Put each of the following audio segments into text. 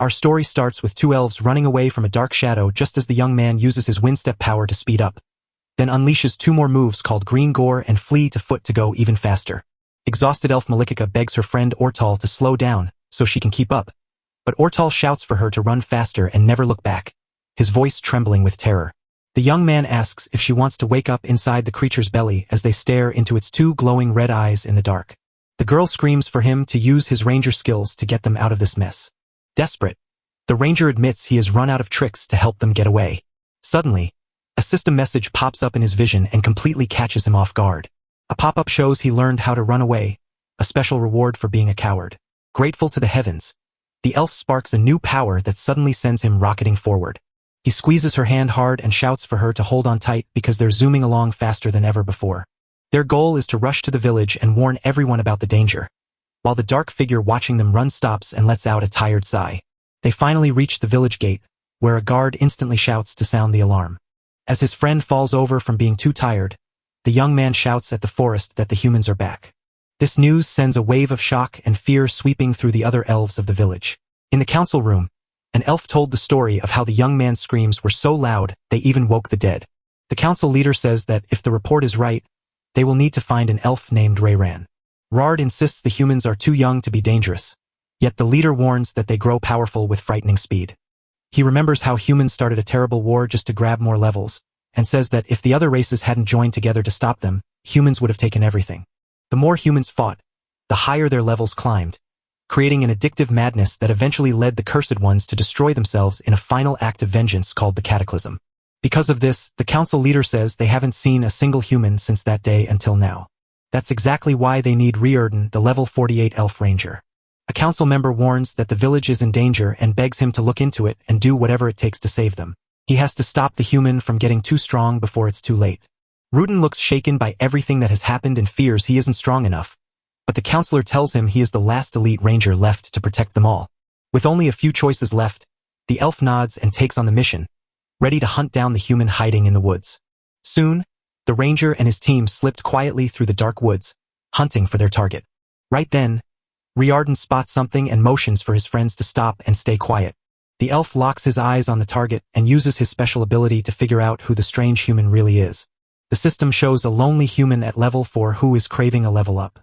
Our story starts with two elves running away from a dark shadow just as the young man uses his windstep power to speed up, then unleashes two more moves called Green Gore and Flee to Foot to go even faster. Exhausted elf Malikika begs her friend Ortal to slow down so she can keep up, but Ortal shouts for her to run faster and never look back, his voice trembling with terror. The young man asks if she wants to wake up inside the creature's belly as they stare into its two glowing red eyes in the dark. The girl screams for him to use his ranger skills to get them out of this mess. Desperate, the ranger admits he has run out of tricks to help them get away. Suddenly, a system message pops up in his vision and completely catches him off guard. A pop-up shows he learned how to run away, a special reward for being a coward. Grateful to the heavens, the elf sparks a new power that suddenly sends him rocketing forward. He squeezes her hand hard and shouts for her to hold on tight because they're zooming along faster than ever before. Their goal is to rush to the village and warn everyone about the danger, while the dark figure watching them run stops and lets out a tired sigh. They finally reach the village gate, where a guard instantly shouts to sound the alarm. As his friend falls over from being too tired, the young man shouts at the forest that the humans are back. This news sends a wave of shock and fear sweeping through the other elves of the village. In the council room, an elf told the story of how the young man's screams were so loud they even woke the dead. The council leader says that if the report is right, they will need to find an elf named Rayran. Rard insists the humans are too young to be dangerous, yet the leader warns that they grow powerful with frightening speed. He remembers how humans started a terrible war just to grab more levels, and says that if the other races hadn't joined together to stop them, humans would have taken everything. The more humans fought, the higher their levels climbed, creating an addictive madness that eventually led the Cursed Ones to destroy themselves in a final act of vengeance called the Cataclysm. Because of this, the council leader says they haven't seen a single human since that day until now. That's exactly why they need Riordan, the level 48 elf ranger. A council member warns that the village is in danger and begs him to look into it and do whatever it takes to save them. He has to stop the human from getting too strong before it's too late. Rudin looks shaken by everything that has happened and fears he isn't strong enough, but the counselor tells him he is the last elite ranger left to protect them all. With only a few choices left, the elf nods and takes on the mission, ready to hunt down the human hiding in the woods. Soon, the ranger and his team slipped quietly through the dark woods, hunting for their target. Right then, Riordan spots something and motions for his friends to stop and stay quiet. The elf locks his eyes on the target and uses his special ability to figure out who the strange human really is. The system shows a lonely human at level 4 who is craving a level up.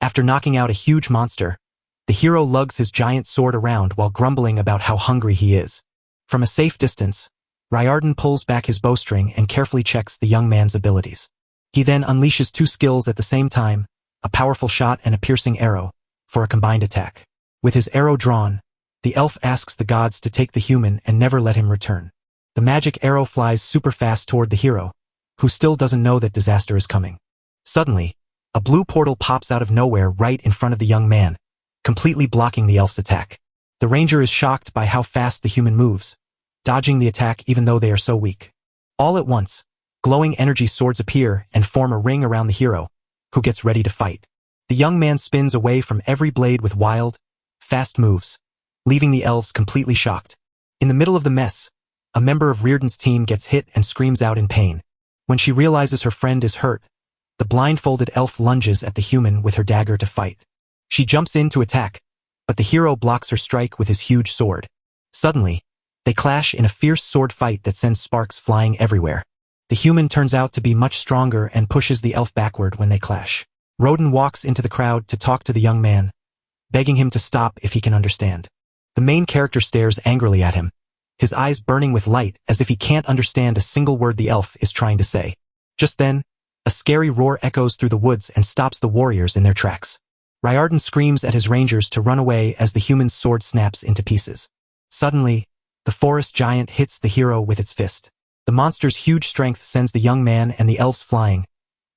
After knocking out a huge monster, the hero lugs his giant sword around while grumbling about how hungry he is. From a safe distance, Riordan pulls back his bowstring and carefully checks the young man's abilities. He then unleashes two skills at the same time, a powerful shot and a piercing arrow, for a combined attack. With his arrow drawn, the elf asks the gods to take the human and never let him return. The magic arrow flies super fast toward the hero, who still doesn't know that disaster is coming. Suddenly, a blue portal pops out of nowhere right in front of the young man, completely blocking the elf's attack. The ranger is shocked by how fast the human moves, dodging the attack even though they are so weak. All at once, glowing energy swords appear and form a ring around the hero, who gets ready to fight. The young man spins away from every blade with wild, fast moves, leaving the elves completely shocked. In the middle of the mess, a member of Riordan's team gets hit and screams out in pain. When she realizes her friend is hurt, the blindfolded elf lunges at the human with her dagger to fight. She jumps in to attack, but the hero blocks her strike with his huge sword. Suddenly, they clash in a fierce sword fight that sends sparks flying everywhere. The human turns out to be much stronger and pushes the elf backward when they clash. Rodin walks into the crowd to talk to the young man, begging him to stop if he can understand. The main character stares angrily at him, his eyes burning with light as if he can't understand a single word the elf is trying to say. Just then, a scary roar echoes through the woods and stops the warriors in their tracks. Riordan screams at his rangers to run away as the human's sword snaps into pieces. Suddenly, the forest giant hits the hero with its fist. The monster's huge strength sends the young man and the elves flying,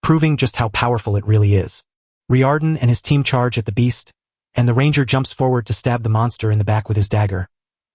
proving just how powerful it really is. Riordan and his team charge at the beast, and the ranger jumps forward to stab the monster in the back with his dagger,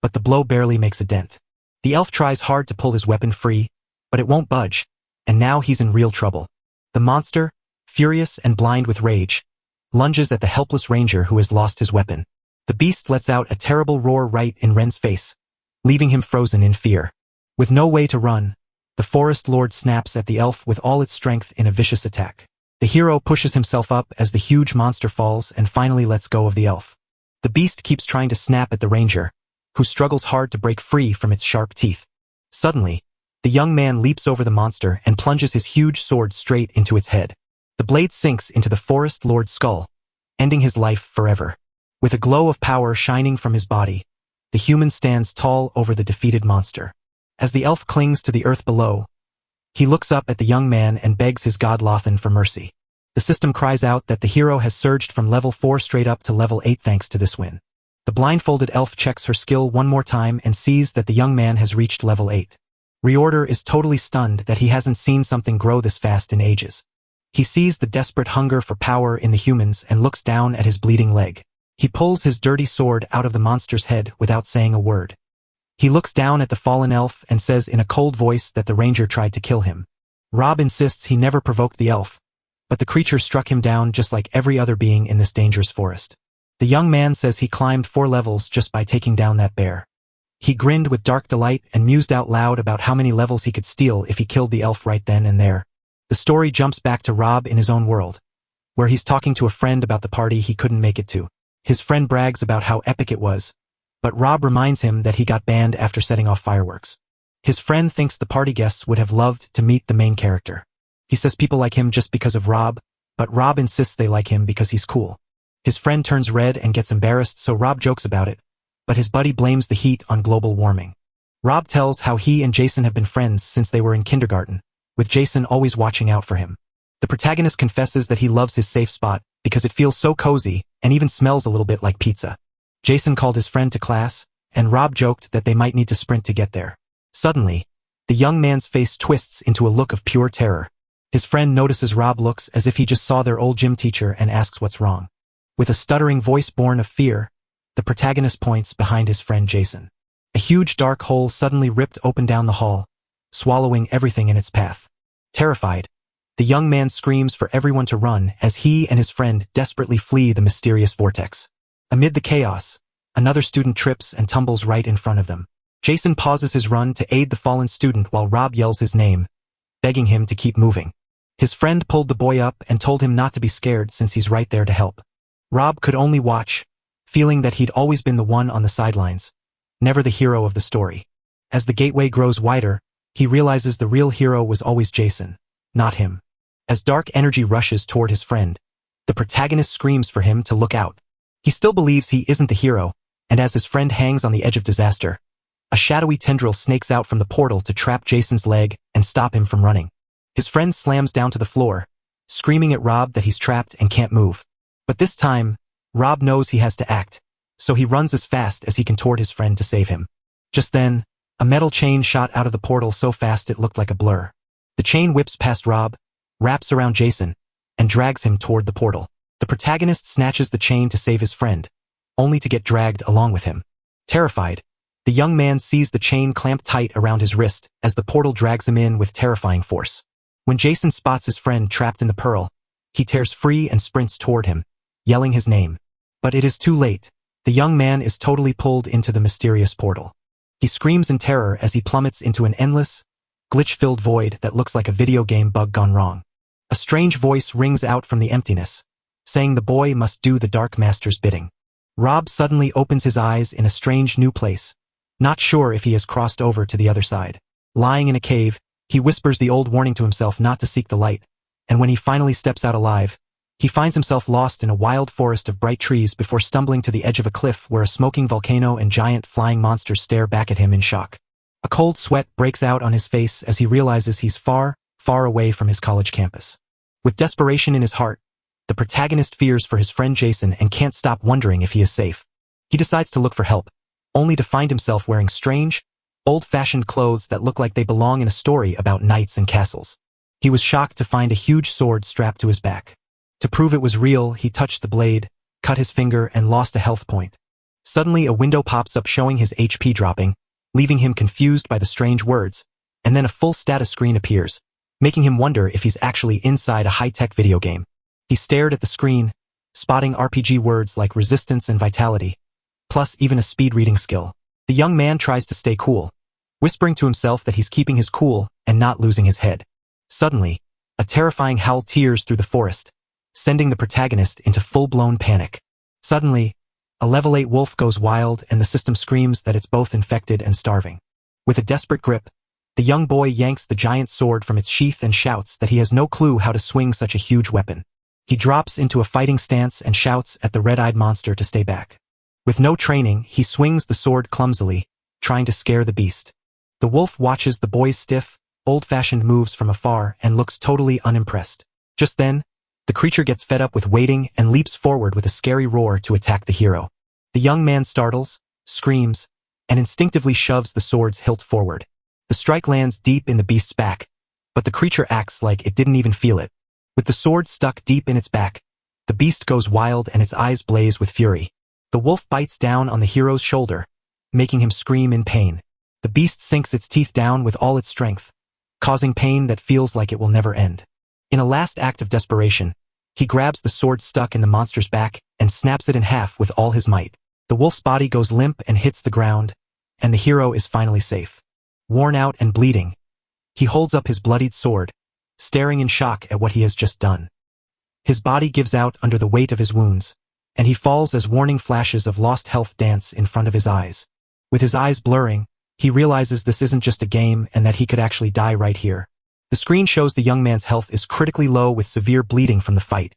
but the blow barely makes a dent. The elf tries hard to pull his weapon free, but it won't budge, and now he's in real trouble. The monster, furious and blind with rage, lunges at the helpless ranger who has lost his weapon. The beast lets out a terrible roar right in Ren's face, leaving him frozen in fear. With no way to run, the forest lord snaps at the elf with all its strength in a vicious attack. The hero pushes himself up as the huge monster falls and finally lets go of the elf. The beast keeps trying to snap at the ranger, who struggles hard to break free from its sharp teeth. Suddenly, the young man leaps over the monster and plunges his huge sword straight into its head. The blade sinks into the forest lord's skull, ending his life forever. With a glow of power shining from his body, the human stands tall over the defeated monster. As the elf clings to the earth below, he looks up at the young man and begs his god Lothan for mercy. The system cries out that the hero has surged from level 4 straight up to level 8 thanks to this win. The blindfolded elf checks her skill one more time and sees that the young man has reached level 8. Reorder is totally stunned that he hasn't seen something grow this fast in ages. He sees the desperate hunger for power in the humans and looks down at his bleeding leg. He pulls his dirty sword out of the monster's head without saying a word. He looks down at the fallen elf and says in a cold voice that the ranger tried to kill him. Rob insists he never provoked the elf, but the creature struck him down just like every other being in this dangerous forest. The young man says he climbed 4 levels just by taking down that bear. He grinned with dark delight and mused out loud about how many levels he could steal if he killed the elf right then and there. The story jumps back to Rob in his own world, where he's talking to a friend about the party he couldn't make it to. His friend brags about how epic it was, but Rob reminds him that he got banned after setting off fireworks. His friend thinks the party guests would have loved to meet the main character. He says people like him just because of Rob, but Rob insists they like him because he's cool. His friend turns red and gets embarrassed, so Rob jokes about it, but his buddy blames the heat on global warming. Rob tells how he and Jason have been friends since they were in kindergarten, with Jason always watching out for him. The protagonist confesses that he loves his safe spot because it feels so cozy and even smells a little bit like pizza. Jason called his friend to class, and Rob joked that they might need to sprint to get there. Suddenly, the young man's face twists into a look of pure terror. His friend notices Rob looks as if he just saw their old gym teacher and asks what's wrong. With a stuttering voice born of fear, the protagonist points behind his friend Jason. A huge dark hole suddenly ripped open down the hall, swallowing everything in its path. Terrified, the young man screams for everyone to run as he and his friend desperately flee the mysterious vortex. Amid the chaos, another student trips and tumbles right in front of them. Jason pauses his run to aid the fallen student while Rob yells his name, begging him to keep moving. His friend pulled the boy up and told him not to be scared since he's right there to help. Rob could only watch, feeling that he'd always been the one on the sidelines, never the hero of the story. As the gateway grows wider, he realizes the real hero was always Jason, not him. As dark energy rushes toward his friend, the protagonist screams for him to look out. He still believes he isn't the hero, and as his friend hangs on the edge of disaster, a shadowy tendril snakes out from the portal to trap Jason's leg and stop him from running. His friend slams down to the floor, screaming at Rob that he's trapped and can't move. But this time, Rob knows he has to act, so he runs as fast as he can toward his friend to save him. Just then, a metal chain shot out of the portal so fast it looked like a blur. The chain whips past Rob, wraps around Jason, and drags him toward the portal. The protagonist snatches the chain to save his friend, only to get dragged along with him. Terrified, the young man sees the chain clamped tight around his wrist as the portal drags him in with terrifying force. When Jason spots his friend trapped in the pearl, he tears free and sprints toward him, yelling his name. But it is too late. The young man is totally pulled into the mysterious portal. He screams in terror as he plummets into an endless, glitch-filled void that looks like a video game bug gone wrong. A strange voice rings out from the emptiness, saying the boy must do the Dark Master's bidding. Rob suddenly opens his eyes in a strange new place, not sure if he has crossed over to the other side. Lying in a cave, he whispers the old warning to himself not to seek the light, and when he finally steps out alive, he finds himself lost in a wild forest of bright trees before stumbling to the edge of a cliff where a smoking volcano and giant flying monsters stare back at him in shock. A cold sweat breaks out on his face as he realizes he's far, far away from his college campus. With desperation in his heart, the protagonist fears for his friend Jason and can't stop wondering if he is safe. He decides to look for help, only to find himself wearing strange, old-fashioned clothes that look like they belong in a story about knights and castles. He was shocked to find a huge sword strapped to his back. To prove it was real, he touched the blade, cut his finger, and lost a health point. Suddenly, a window pops up showing his HP dropping, leaving him confused by the strange words, and then a full status screen appears, making him wonder if he's actually inside a high-tech video game. He stared at the screen, spotting RPG words like resistance and vitality, plus even a speed-reading skill. The young man tries to stay cool, whispering to himself that he's keeping his cool and not losing his head. Suddenly, a terrifying howl tears through the forest, sending the protagonist into full-blown panic. Suddenly, A level 8 wolf goes wild and the system screams that it's both infected and starving. With a desperate grip, the young boy yanks the giant sword from its sheath and shouts that he has no clue how to swing such a huge weapon. He drops into a fighting stance and shouts at the red-eyed monster to stay back. With no training, he swings the sword clumsily, trying to scare the beast. The wolf watches the boy's stiff, old-fashioned moves from afar and looks totally unimpressed. Just then, the creature gets fed up with waiting and leaps forward with a scary roar to attack the hero. The young man startles, screams, and instinctively shoves the sword's hilt forward. The strike lands deep in the beast's back, but the creature acts like it didn't even feel it. With the sword stuck deep in its back, the beast goes wild and its eyes blaze with fury. The wolf bites down on the hero's shoulder, making him scream in pain. The beast sinks its teeth down with all its strength, causing pain that feels like it will never end. In a last act of desperation, he grabs the sword stuck in the monster's back and snaps it in half with all his might. The wolf's body goes limp and hits the ground, and the hero is finally safe. Worn out and bleeding, he holds up his bloodied sword, staring in shock at what he has just done. His body gives out under the weight of his wounds, and he falls as warning flashes of lost health dance in front of his eyes. With his eyes blurring, he realizes this isn't just a game and that he could actually die right here. The screen shows the young man's health is critically low with severe bleeding from the fight,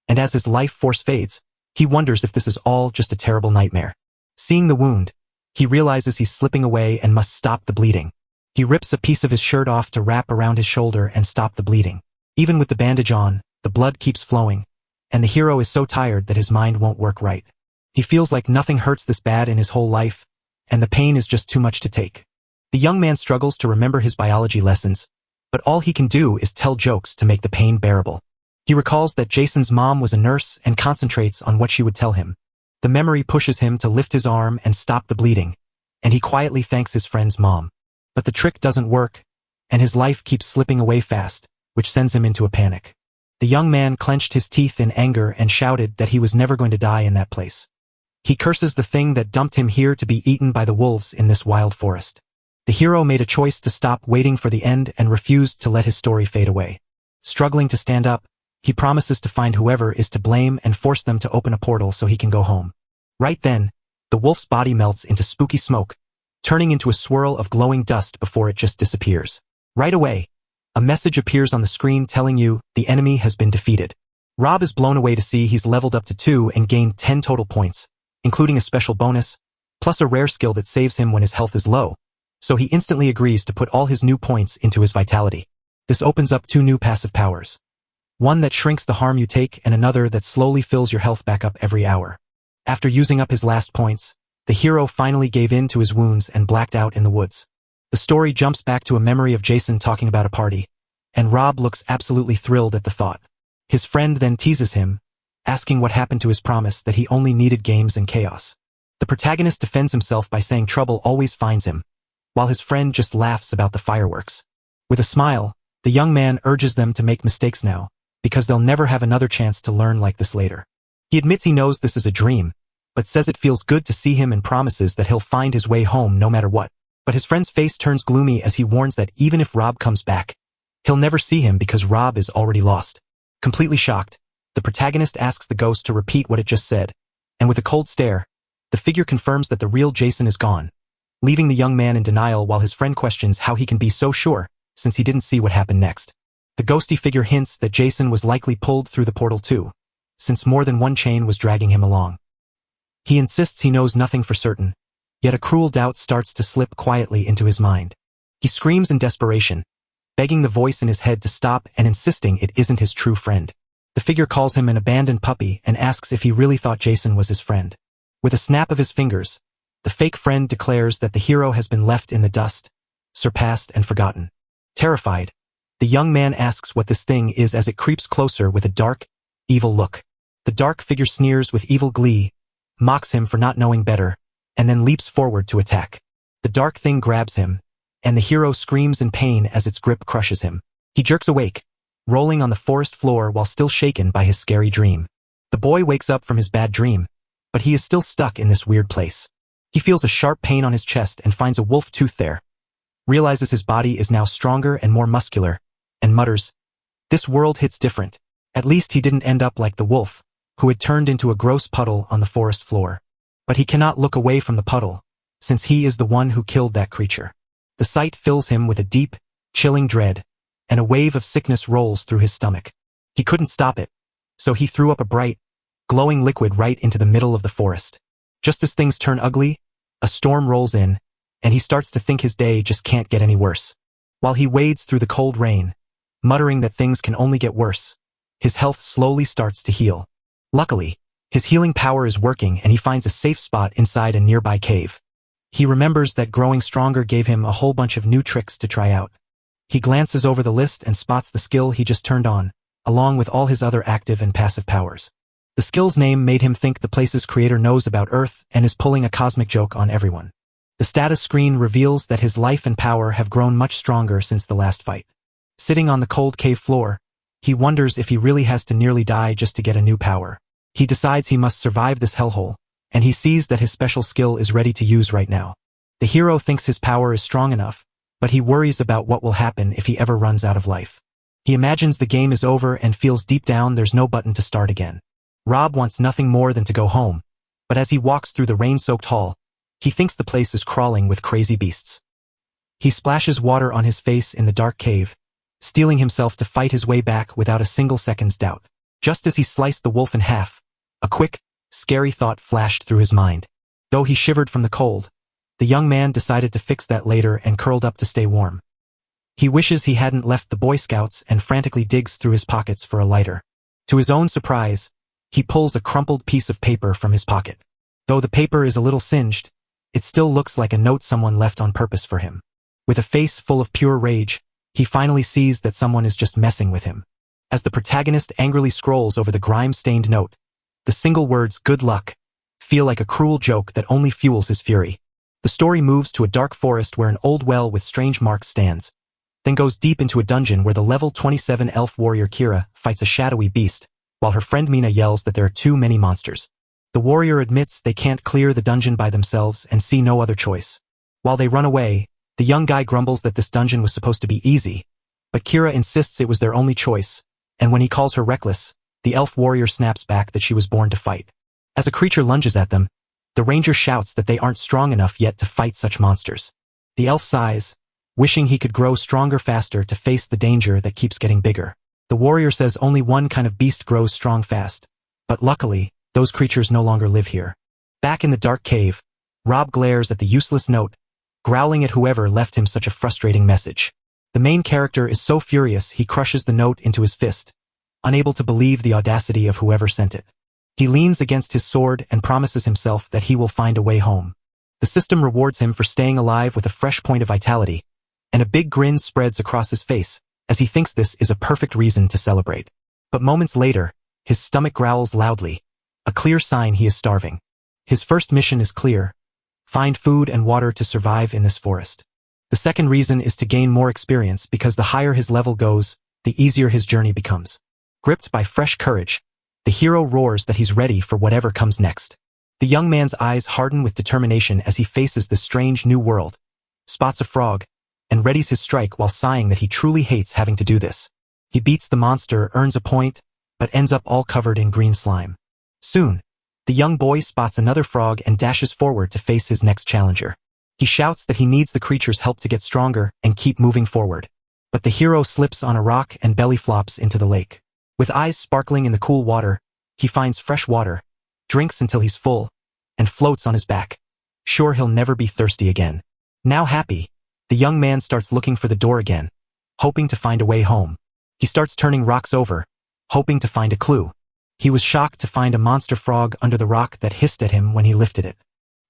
and as his life force fades, he wonders if this is all just a terrible nightmare. Seeing the wound, he realizes he's slipping away and must stop the bleeding. He rips a piece of his shirt off to wrap around his shoulder and stop the bleeding. Even with the bandage on, the blood keeps flowing, and the hero is so tired that his mind won't work right. He feels like nothing hurts this bad in his whole life, and the pain is just too much to take. The young man struggles to remember his biology lessons, but all he can do is tell jokes to make the pain bearable. He recalls that Jason's mom was a nurse and concentrates on what she would tell him. The memory pushes him to lift his arm and stop the bleeding, and he quietly thanks his friend's mom. But the trick doesn't work, and his life keeps slipping away fast, which sends him into a panic. The young man clenched his teeth in anger and shouted that he was never going to die in that place. He curses the thing that dumped him here to be eaten by the wolves in this wild forest. The hero made a choice to stop waiting for the end and refused to let his story fade away. Struggling to stand up, he promises to find whoever is to blame and force them to open a portal so he can go home. Right then, the wolf's body melts into spooky smoke, turning into a swirl of glowing dust before it just disappears. Right away, a message appears on the screen telling you the enemy has been defeated. Rob is blown away to see he's leveled up to 2 and gained 10 total points, including a special bonus, plus a rare skill that saves him when his health is low, so he instantly agrees to put all his new points into his vitality. This opens up 2 new passive powers. One that shrinks the harm you take and another that slowly fills your health back up every hour. After using up his last points, the hero finally gave in to his wounds and blacked out in the woods. The story jumps back to a memory of Jason talking about a party, and Rob looks absolutely thrilled at the thought. His friend then teases him, asking what happened to his promise that he only needed games and chaos. The protagonist defends himself by saying trouble always finds him, while his friend just laughs about the fireworks. With a smile, the young man urges them to make mistakes now, because they'll never have another chance to learn like this later. He admits he knows this is a dream, but says it feels good to see him and promises that he'll find his way home no matter what. But his friend's face turns gloomy as he warns that even if Rob comes back, he'll never see him because Rob is already lost. Completely shocked, the protagonist asks the ghost to repeat what it just said, and with a cold stare, the figure confirms that the real Jason is gone, leaving the young man in denial while his friend questions how he can be so sure, since he didn't see what happened next. The ghosty figure hints that Jason was likely pulled through the portal too, since more than one chain was dragging him along. He insists he knows nothing for certain, yet a cruel doubt starts to slip quietly into his mind. He screams in desperation, begging the voice in his head to stop and insisting it isn't his true friend. The figure calls him an abandoned puppy and asks if he really thought Jason was his friend. With a snap of his fingers, the fake friend declares that the hero has been left in the dust, surpassed and forgotten. Terrified, the young man asks what this thing is as it creeps closer with a dark, evil look. The dark figure sneers with evil glee, mocks him for not knowing better, and then leaps forward to attack. The dark thing grabs him, and the hero screams in pain as its grip crushes him. He jerks awake, rolling on the forest floor while still shaken by his scary dream. The boy wakes up from his bad dream, but he is still stuck in this weird place. He feels a sharp pain on his chest and finds a wolf tooth there, realizes his body is now stronger and more muscular, and mutters, "This world hits different. At least he didn't end up like the wolf, who had turned into a gross puddle on the forest floor." But he cannot look away from the puddle, since he is the one who killed that creature. The sight fills him with a deep, chilling dread, and a wave of sickness rolls through his stomach. He couldn't stop it, so he threw up a bright, glowing liquid right into the middle of the forest. Just as things turn ugly, a storm rolls in, and he starts to think his day just can't get any worse. While he wades through the cold rain, muttering that things can only get worse, his health slowly starts to heal. Luckily, his healing power is working and he finds a safe spot inside a nearby cave. He remembers that growing stronger gave him a whole bunch of new tricks to try out. He glances over the list and spots the skill he just turned on, along with all his other active and passive powers. The skill's name made him think the place's creator knows about Earth and is pulling a cosmic joke on everyone. The status screen reveals that his life and power have grown much stronger since the last fight. Sitting on the cold cave floor, he wonders if he really has to nearly die just to get a new power. He decides he must survive this hellhole, and he sees that his special skill is ready to use right now. The hero thinks his power is strong enough, but he worries about what will happen if he ever runs out of life. He imagines the game is over and feels deep down there's no button to start again. Rob wants nothing more than to go home, but as he walks through the rain-soaked hall, he thinks the place is crawling with crazy beasts. He splashes water on his face in the dark cave, steeling himself to fight his way back without a single second's doubt. Just as he sliced the wolf in half, a quick, scary thought flashed through his mind. Though he shivered from the cold, the young man decided to fix that later and curled up to stay warm. He wishes he hadn't left the Boy Scouts and frantically digs through his pockets for a lighter. To his own surprise, he pulls a crumpled piece of paper from his pocket. Though the paper is a little singed, it still looks like a note someone left on purpose for him. With a face full of pure rage, he finally sees that someone is just messing with him. As the protagonist angrily scrolls over the grime-stained note, the single words, "good luck," feel like a cruel joke that only fuels his fury. The story moves to a dark forest where an old well with strange marks stands, then goes deep into a dungeon where the level 27 elf warrior Kira fights a shadowy beast, while her friend Mina yells that there are too many monsters. The warrior admits they can't clear the dungeon by themselves and see no other choice. While they run away, the young guy grumbles that this dungeon was supposed to be easy, but Kira insists it was their only choice, and when he calls her reckless, the elf warrior snaps back that she was born to fight. As a creature lunges at them, the ranger shouts that they aren't strong enough yet to fight such monsters. The elf sighs, wishing he could grow stronger faster to face the danger that keeps getting bigger. The warrior says only one kind of beast grows strong fast, but luckily, those creatures no longer live here. Back in the dark cave, Rob glares at the useless note, growling at whoever left him such a frustrating message. The main character is so furious he crushes the note into his fist, unable to believe the audacity of whoever sent it. He leans against his sword and promises himself that he will find a way home. The system rewards him for staying alive with a fresh point of vitality, and a big grin spreads across his face, as he thinks this is a perfect reason to celebrate. But moments later, his stomach growls loudly, a clear sign he is starving. His first mission is clear: find food and water to survive in this forest. The second reason is to gain more experience because the higher his level goes, the easier his journey becomes. Gripped by fresh courage, the hero roars that he's ready for whatever comes next. The young man's eyes harden with determination as he faces this strange new world, spots a frog, and readies his strike while sighing that he truly hates having to do this. He beats the monster, earns a point, but ends up all covered in green slime. Soon, the young boy spots another frog and dashes forward to face his next challenger. He shouts that he needs the creature's help to get stronger and keep moving forward. But the hero slips on a rock and belly flops into the lake. With eyes sparkling in the cool water, he finds fresh water, drinks until he's full, and floats on his back. Sure he'll never be thirsty again. Now happy, the young man starts looking for the door again, hoping to find a way home. He starts turning rocks over, hoping to find a clue. He was shocked to find a monster frog under the rock that hissed at him when he lifted it.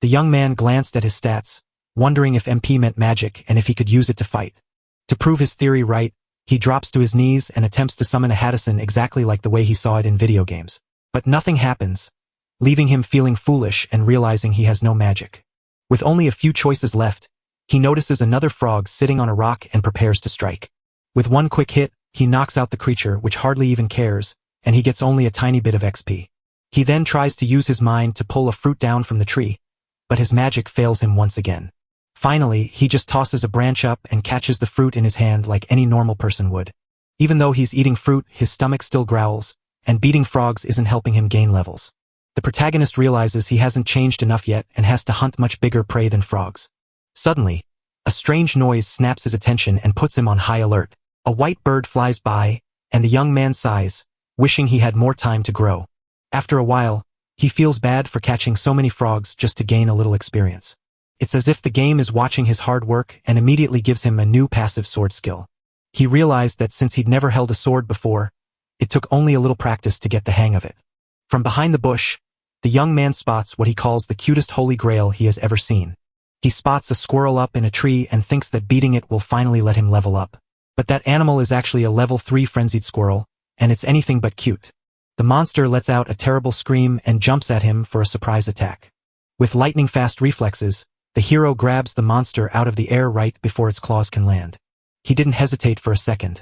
The young man glanced at his stats, wondering if MP meant magic and if he could use it to fight. To prove his theory right, he drops to his knees and attempts to summon a Haddison exactly like the way he saw it in video games. But nothing happens, leaving him feeling foolish and realizing he has no magic. With only a few choices left, he notices another frog sitting on a rock and prepares to strike. With one quick hit, he knocks out the creature, which hardly even cares, and he gets only a tiny bit of XP. He then tries to use his mind to pull a fruit down from the tree, but his magic fails him once again. Finally, he just tosses a branch up and catches the fruit in his hand like any normal person would. Even though he's eating fruit, his stomach still growls, and beating frogs isn't helping him gain levels. The protagonist realizes he hasn't changed enough yet and has to hunt much bigger prey than frogs. Suddenly, a strange noise snaps his attention and puts him on high alert. A white bird flies by, and the young man sighs, wishing he had more time to grow. After a while, he feels bad for catching so many frogs just to gain a little experience. It's as if the game is watching his hard work and immediately gives him a new passive sword skill. He realized that since he'd never held a sword before, it took only a little practice to get the hang of it. From behind the bush, the young man spots what he calls the cutest holy grail he has ever seen. He spots a squirrel up in a tree and thinks that beating it will finally let him level up. But that animal is actually a level 3 frenzied squirrel, and it's anything but cute. The monster lets out a terrible scream and jumps at him for a surprise attack. With lightning-fast reflexes, the hero grabs the monster out of the air right before its claws can land. He didn't hesitate for a second.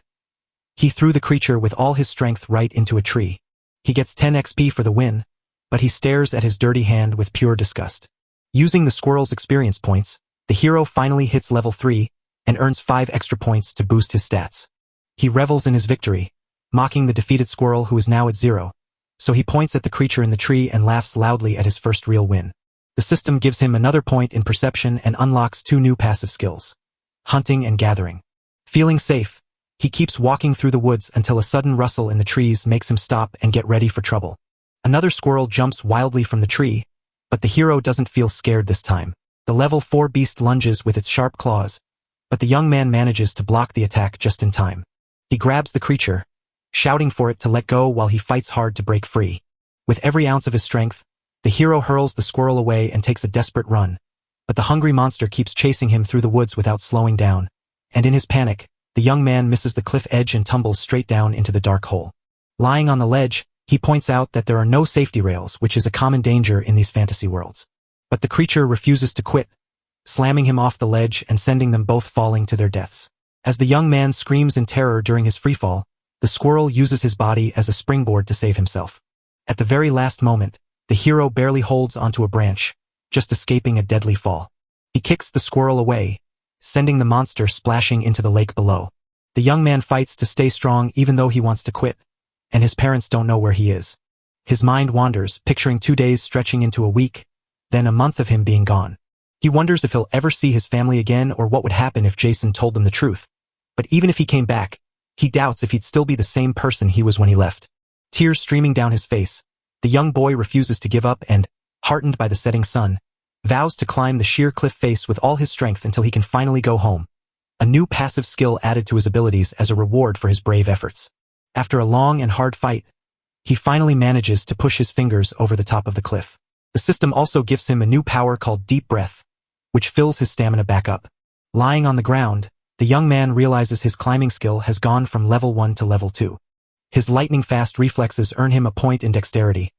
He threw the creature with all his strength right into a tree. He gets 10 XP for the win, but he stares at his dirty hand with pure disgust. Using the squirrel's experience points, the hero finally hits level 3 and earns 5 extra points to boost his stats. He revels in his victory, mocking the defeated squirrel who is now at 0, so he points at the creature in the tree and laughs loudly at his first real win. The system gives him another point in perception and unlocks 2 new passive skills: hunting and gathering. Feeling safe, he keeps walking through the woods until a sudden rustle in the trees makes him stop and get ready for trouble. Another squirrel jumps wildly from the tree, but the hero doesn't feel scared this time. The level 4 beast lunges with its sharp claws, but the young man manages to block the attack just in time. He grabs the creature, shouting for it to let go while he fights hard to break free. With every ounce of his strength, the hero hurls the squirrel away and takes a desperate run, but the hungry monster keeps chasing him through the woods without slowing down, and in his panic, the young man misses the cliff edge and tumbles straight down into the dark hole. Lying on the ledge, he points out that there are no safety rails, which is a common danger in these fantasy worlds. But the creature refuses to quit, slamming him off the ledge and sending them both falling to their deaths. As the young man screams in terror during his freefall, the squirrel uses his body as a springboard to save himself. At the very last moment, the hero barely holds onto a branch, just escaping a deadly fall. He kicks the squirrel away, sending the monster splashing into the lake below. The young man fights to stay strong even though he wants to quit, and his parents don't know where he is. His mind wanders, picturing 2 days stretching into a week, then a month of him being gone. He wonders if he'll ever see his family again or what would happen if Jason told them the truth. But even if he came back, he doubts if he'd still be the same person he was when he left. Tears streaming down his face, the young boy refuses to give up and, heartened by the setting sun, vows to climb the sheer cliff face with all his strength until he can finally go home. A new passive skill added to his abilities as a reward for his brave efforts. After a long and hard fight, he finally manages to push his fingers over the top of the cliff. The system also gives him a new power called Deep Breath, which fills his stamina back up. Lying on the ground, the young man realizes his climbing skill has gone from level 1 to level 2. His lightning-fast reflexes earn him a point in dexterity,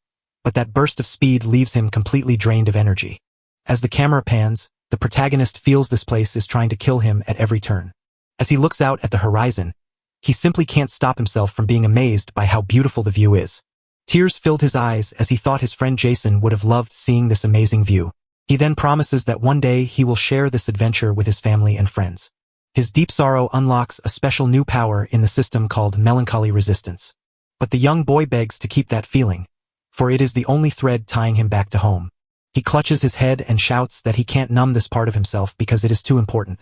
but that burst of speed leaves him completely drained of energy. As the camera pans, the protagonist feels this place is trying to kill him at every turn. As he looks out at the horizon, he simply can't stop himself from being amazed by how beautiful the view is. Tears filled his eyes as he thought his friend Jason would have loved seeing this amazing view. He then promises that one day he will share this adventure with his family and friends. His deep sorrow unlocks a special new power in the system called melancholy resistance. But the young boy begs to keep that feeling, for it is the only thread tying him back to home. He clutches his head and shouts that he can't numb this part of himself because it is too important.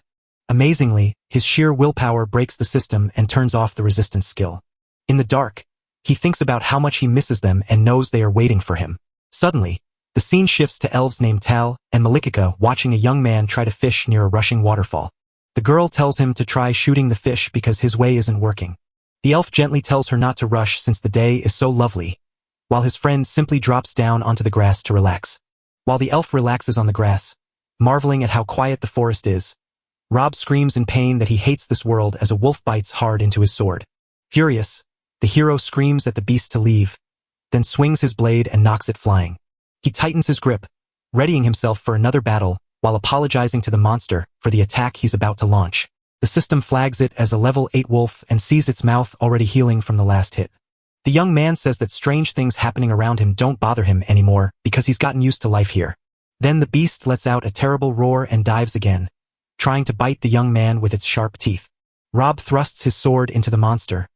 Amazingly, his sheer willpower breaks the system and turns off the resistance skill. In the dark, he thinks about how much he misses them and knows they are waiting for him. Suddenly, the scene shifts to elves named Tal and Malikika watching a young man try to fish near a rushing waterfall. The girl tells him to try shooting the fish because his way isn't working. The elf gently tells her not to rush since the day is so lovely, while his friend simply drops down onto the grass to relax. While the elf relaxes on the grass, marveling at how quiet the forest is, Rob screams in pain that he hates this world as a wolf bites hard into his sword. Furious, the hero screams at the beast to leave, then swings his blade and knocks it flying. He tightens his grip, readying himself for another battle while apologizing to the monster for the attack he's about to launch. The system flags it as a level 8 wolf and sees its mouth already healing from the last hit. The young man says that strange things happening around him don't bother him anymore because he's gotten used to life here. Then the beast lets out a terrible roar and dives again, trying to bite the young man with its sharp teeth. Rob thrusts his sword into the monster,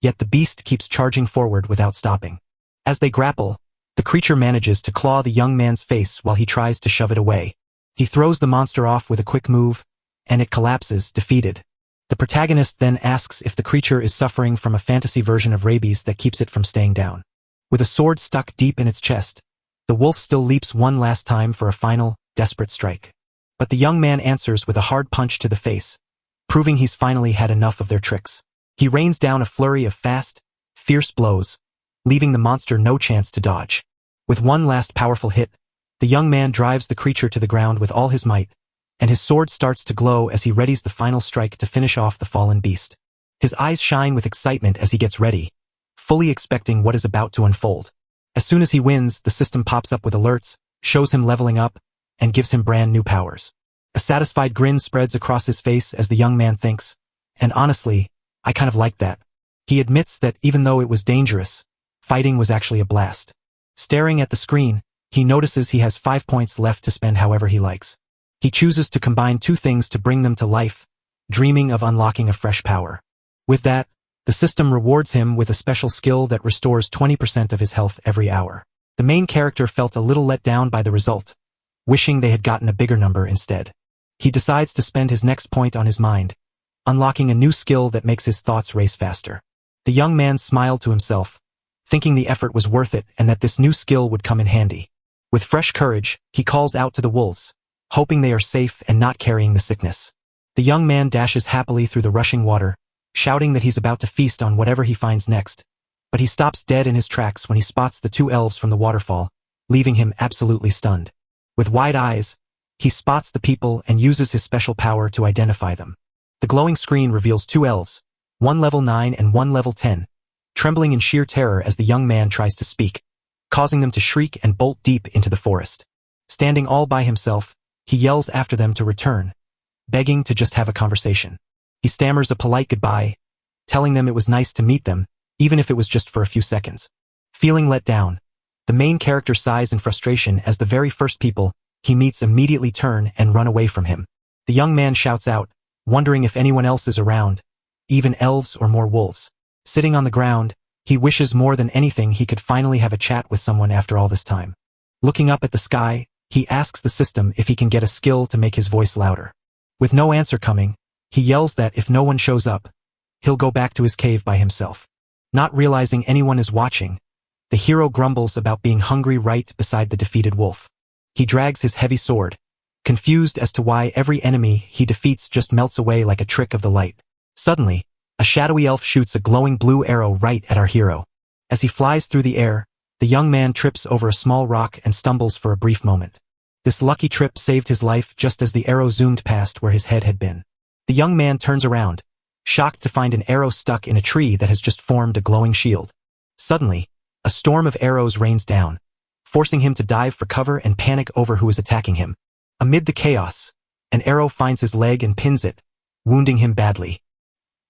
yet the beast keeps charging forward without stopping. As they grapple, The creature manages to claw the young man's face while he tries to shove it away. He throws the monster off with a quick move, and it collapses, defeated. The protagonist then asks if the creature is suffering from a fantasy version of rabies that keeps it from staying down. With a sword stuck deep in its chest, the wolf still leaps one last time for a final, desperate strike. But the young man answers with a hard punch to the face, proving he's finally had enough of their tricks. He rains down a flurry of fast, fierce blows, leaving the monster no chance to dodge. With one last powerful hit, the young man drives the creature to the ground with all his might, and his sword starts to glow as he readies the final strike to finish off the fallen beast. His eyes shine with excitement as he gets ready, fully expecting what is about to unfold. As soon as he wins, the system pops up with alerts, shows him leveling up, and gives him brand new powers. A satisfied grin spreads across his face as the young man thinks, and honestly, I kind of like that. He admits that even though it was dangerous, fighting was actually a blast. Staring at the screen, he notices he has 5 points left to spend however he likes. He chooses to combine two things to bring them to life, dreaming of unlocking a fresh power. With that, the system rewards him with a special skill that restores 20% of his health every hour. The main character felt a little let down by the result, wishing they had gotten a bigger number instead. He decides to spend his next point on his mind, unlocking a new skill that makes his thoughts race faster. The young man smiled to himself, thinking the effort was worth it and that this new skill would come in handy. With fresh courage, he calls out to the wolves, hoping they are safe and not carrying the sickness. The young man dashes happily through the rushing water, shouting that he's about to feast on whatever he finds next. But he stops dead in his tracks when he spots the two elves from the waterfall, leaving him absolutely stunned. With wide eyes, he spots the people and uses his special power to identify them. The glowing screen reveals two elves, one level 9 and one level 10, trembling in sheer terror as the young man tries to speak, causing them to shriek and bolt deep into the forest. Standing all by himself, he yells after them to return, begging to just have a conversation. He stammers a polite goodbye, telling them it was nice to meet them, even if it was just for a few seconds. Feeling let down, the main character sighs in frustration as the very first people he meets immediately turn and run away from him. The young man shouts out, wondering if anyone else is around, even elves or more wolves. Sitting on the ground, he wishes more than anything he could finally have a chat with someone after all this time. Looking up at the sky, he asks the system if he can get a skill to make his voice louder. With no answer coming, he yells that if no one shows up, he'll go back to his cave by himself. Not realizing anyone is watching, the hero grumbles about being hungry right beside the defeated wolf. He drags his heavy sword, confused as to why every enemy he defeats just melts away like a trick of the light. Suddenly, a shadowy elf shoots a glowing blue arrow right at our hero. As he flies through the air, the young man trips over a small rock and stumbles for a brief moment. This lucky trip saved his life just as the arrow zoomed past where his head had been. The young man turns around, shocked to find an arrow stuck in a tree that has just formed a glowing shield. Suddenly, a storm of arrows rains down, forcing him to dive for cover and panic over who is attacking him. Amid the chaos, an arrow finds his leg and pins it, wounding him badly.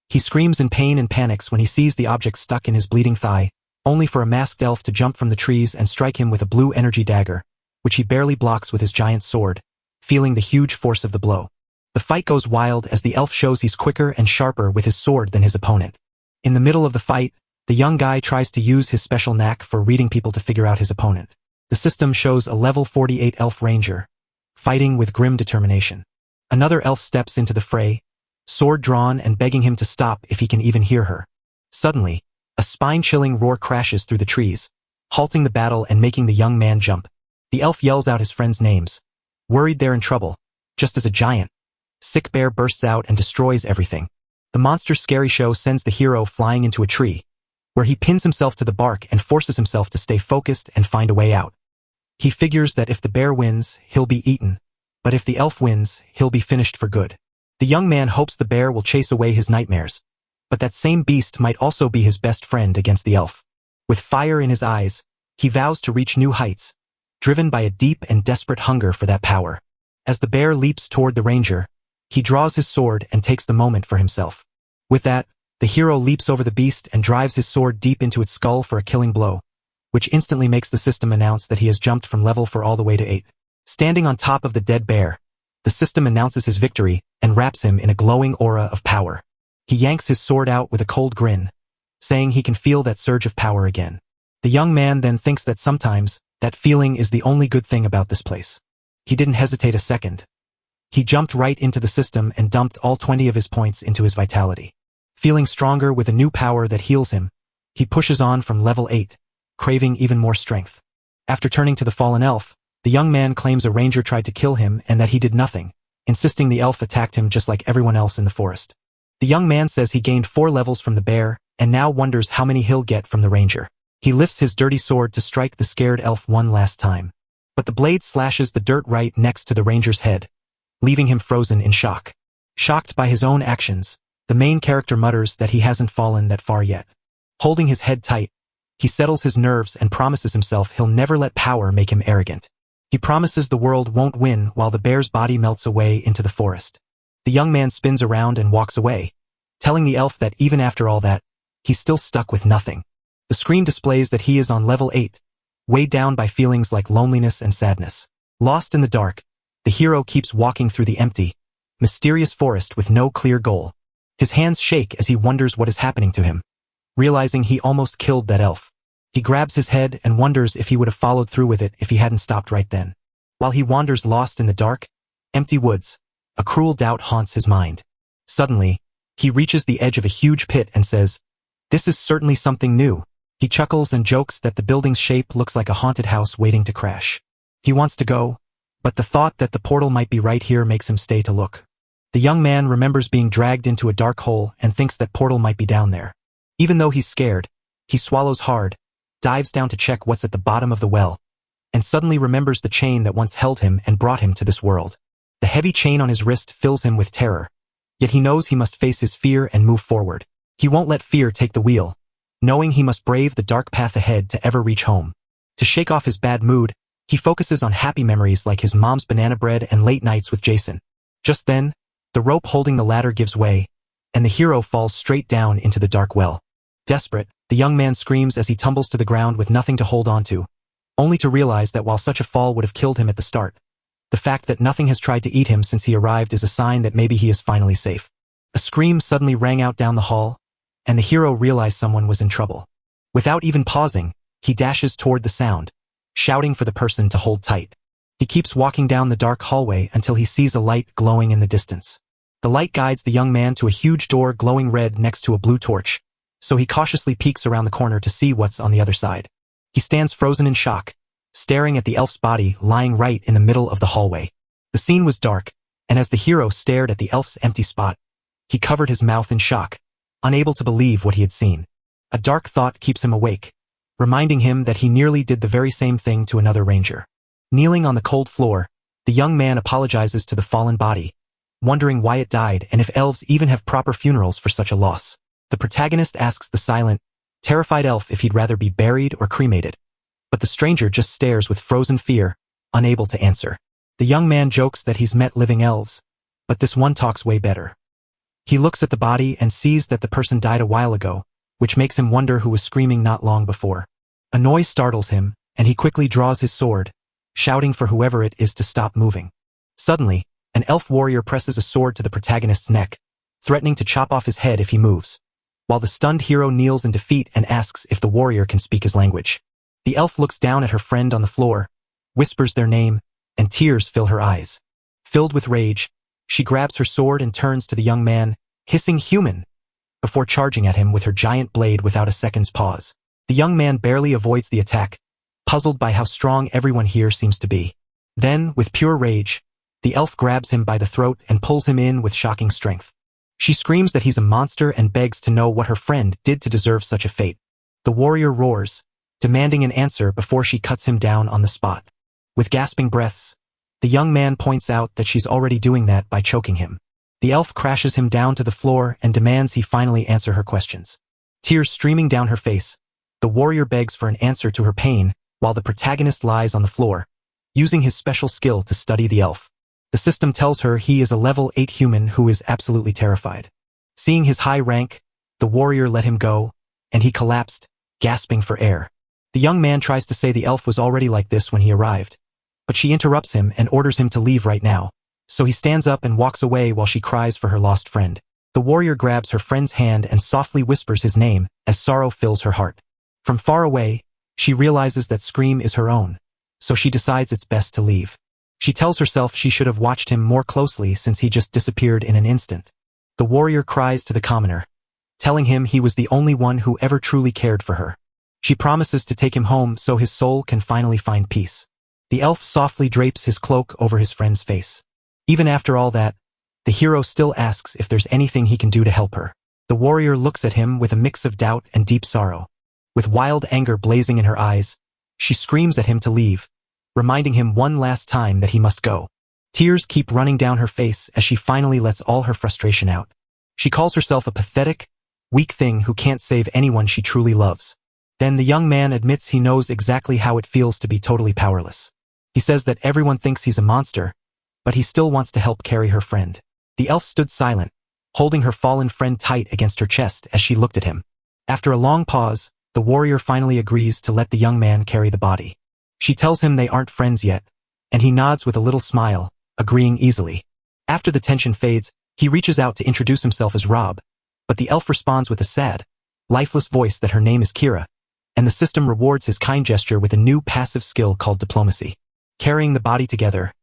He screams in pain and panics when he sees the object stuck in his bleeding thigh, only for a masked elf to jump from the trees and strike him with a blue energy dagger, which he barely blocks with his giant sword, feeling the huge force of the blow. The fight goes wild as the elf shows he's quicker and sharper with his sword than his opponent. In the middle of the fight, the young guy tries to use his special knack for reading people to figure out his opponent. The system shows a level 48 elf ranger, fighting with grim determination. Another elf steps into the fray, sword drawn and begging him to stop if he can even hear her. Suddenly, a spine-chilling roar crashes through the trees, halting the battle and making the young man jump. The elf yells out his friends' names, worried they're in trouble, just as a giant, sick bear bursts out and destroys everything. The monster scary show sends the hero flying into a tree, where he pins himself to the bark and forces himself to stay focused and find a way out. He figures that if the bear wins, he'll be eaten, but if the elf wins, he'll be finished for good. The young man hopes the bear will chase away his nightmares, but that same beast might also be his best friend against the elf. With fire in his eyes, he vows to reach new heights, driven by a deep and desperate hunger for that power. As the bear leaps toward the ranger, he draws his sword and takes the moment for himself. With that, the hero leaps over the beast and drives his sword deep into its skull for a killing blow, which instantly makes the system announce that he has jumped from level 4 all the way to 8. Standing on top of the dead bear, the system announces his victory and wraps him in a glowing aura of power. He yanks his sword out with a cold grin, saying he can feel that surge of power again. The young man then thinks that sometimes, that feeling is the only good thing about this place. He didn't hesitate a second. He jumped right into the system and dumped all 20 of his points into his vitality. Feeling stronger with a new power that heals him, he pushes on from level 8, craving even more strength. After turning to the fallen elf, the young man claims a ranger tried to kill him and that he did nothing, insisting the elf attacked him just like everyone else in the forest. The young man says he gained 4 levels from the bear and now wonders how many he'll get from the ranger. He lifts his dirty sword to strike the scared elf one last time. But the blade slashes the dirt right next to the ranger's head, leaving him frozen in shock. Shocked by his own actions, the main character mutters that he hasn't fallen that far yet. Holding his head tight, he settles his nerves and promises himself he'll never let power make him arrogant. He promises the world won't win while the bear's body melts away into the forest. The young man spins around and walks away, telling the elf that even after all that, he's still stuck with nothing. The screen displays that he is on level 8, weighed down by feelings like loneliness and sadness. Lost in the dark, the hero keeps walking through the empty, mysterious forest with no clear goal. His hands shake as he wonders what is happening to him, realizing he almost killed that elf. He grabs his head and wonders if he would have followed through with it if he hadn't stopped right then. While he wanders lost in the dark, empty woods, a cruel doubt haunts his mind. Suddenly, he reaches the edge of a huge pit and says, "This is certainly something new." He chuckles and jokes that the building's shape looks like a haunted house waiting to crash. He wants to go, but the thought that the portal might be right here makes him stay to look. The young man remembers being dragged into a dark hole and thinks that portal might be down there. Even though he's scared, he swallows hard, dives down to check what's at the bottom of the well, and suddenly remembers the chain that once held him and brought him to this world. The heavy chain on his wrist fills him with terror, yet he knows he must face his fear and move forward. He won't let fear take the wheel, knowing he must brave the dark path ahead to ever reach home. To shake off his bad mood, he focuses on happy memories like his mom's banana bread and late nights with Jason. Just then, the rope holding the ladder gives way, and the hero falls straight down into the dark well. Desperate, the young man screams as he tumbles to the ground with nothing to hold on to, only to realize that while such a fall would have killed him at the start, the fact that nothing has tried to eat him since he arrived is a sign that maybe he is finally safe. A scream suddenly rang out down the hall, and the hero realized someone was in trouble. Without even pausing, he dashes toward the sound, shouting for the person to hold tight. He keeps walking down the dark hallway until he sees a light glowing in the distance. The light guides the young man to a huge door glowing red next to a blue torch, so he cautiously peeks around the corner to see what's on the other side. He stands frozen in shock, staring at the elf's body lying right in the middle of the hallway. The scene was dark, and as the hero stared at the elf's empty spot, he covered his mouth in shock, unable to believe what he had seen. A dark thought keeps him awake, reminding him that he nearly did the very same thing to another ranger. Kneeling on the cold floor, the young man apologizes to the fallen body, wondering why it died and if elves even have proper funerals for such a loss. The protagonist asks the silent, terrified elf if he'd rather be buried or cremated, but the stranger just stares with frozen fear, unable to answer. The young man jokes that he's met living elves, but this one talks way better. He looks at the body and sees that the person died a while ago, which makes him wonder who was screaming not long before. A noise startles him, and he quickly draws his sword, shouting for whoever it is to stop moving. Suddenly, an elf warrior presses a sword to the protagonist's neck, threatening to chop off his head if he moves, while the stunned hero kneels in defeat and asks if the warrior can speak his language. The elf looks down at her friend on the floor, whispers their name, and tears fill her eyes. Filled with rage, she grabs her sword and turns to the young man, hissing "human," before charging at him with her giant blade without a second's pause. The young man barely avoids the attack, puzzled by how strong everyone here seems to be. Then, with pure rage, the elf grabs him by the throat and pulls him in with shocking strength. She screams that he's a monster and begs to know what her friend did to deserve such a fate. The warrior roars, demanding an answer before she cuts him down on the spot. With gasping breaths, the young man points out that she's already doing that by choking him. The elf crashes him down to the floor and demands he finally answer her questions. Tears streaming down her face, the warrior begs for an answer to her pain while the protagonist lies on the floor, using his special skill to study the elf. The system tells her he is a level 8 human who is absolutely terrified. Seeing his high rank, the warrior let him go, and he collapsed, gasping for air. The young man tries to say the elf was already like this when he arrived, but she interrupts him and orders him to leave right now, so he stands up and walks away while she cries for her lost friend. The warrior grabs her friend's hand and softly whispers his name as sorrow fills her heart. From far away, She realizes that Scream is her own, so she decides it's best to leave. She tells herself she should have watched him more closely since he just disappeared in an instant. The warrior cries to the commoner, telling him he was the only one who ever truly cared for her. She promises to take him home so his soul can finally find peace. The elf softly drapes his cloak over his friend's face. Even after all that, the hero still asks if there's anything he can do to help her. The warrior looks at him with a mix of doubt and deep sorrow. With wild anger blazing in her eyes, she screams at him to leave, reminding him one last time that he must go. Tears keep running down her face as she finally lets all her frustration out. She calls herself a pathetic, weak thing who can't save anyone she truly loves. Then the young man admits he knows exactly how it feels to be totally powerless. He says that everyone thinks he's a monster, but he still wants to help carry her friend. The elf stood silent, holding her fallen friend tight against her chest as she looked at him. After a long pause, the warrior finally agrees to let the young man carry the body. She tells him they aren't friends yet, and he nods with a little smile, agreeing easily. After the tension fades, he reaches out to introduce himself as Rob, but the elf responds with a sad, lifeless voice that her name is Kira, and the system rewards his kind gesture with a new passive skill called diplomacy. Carrying the body together,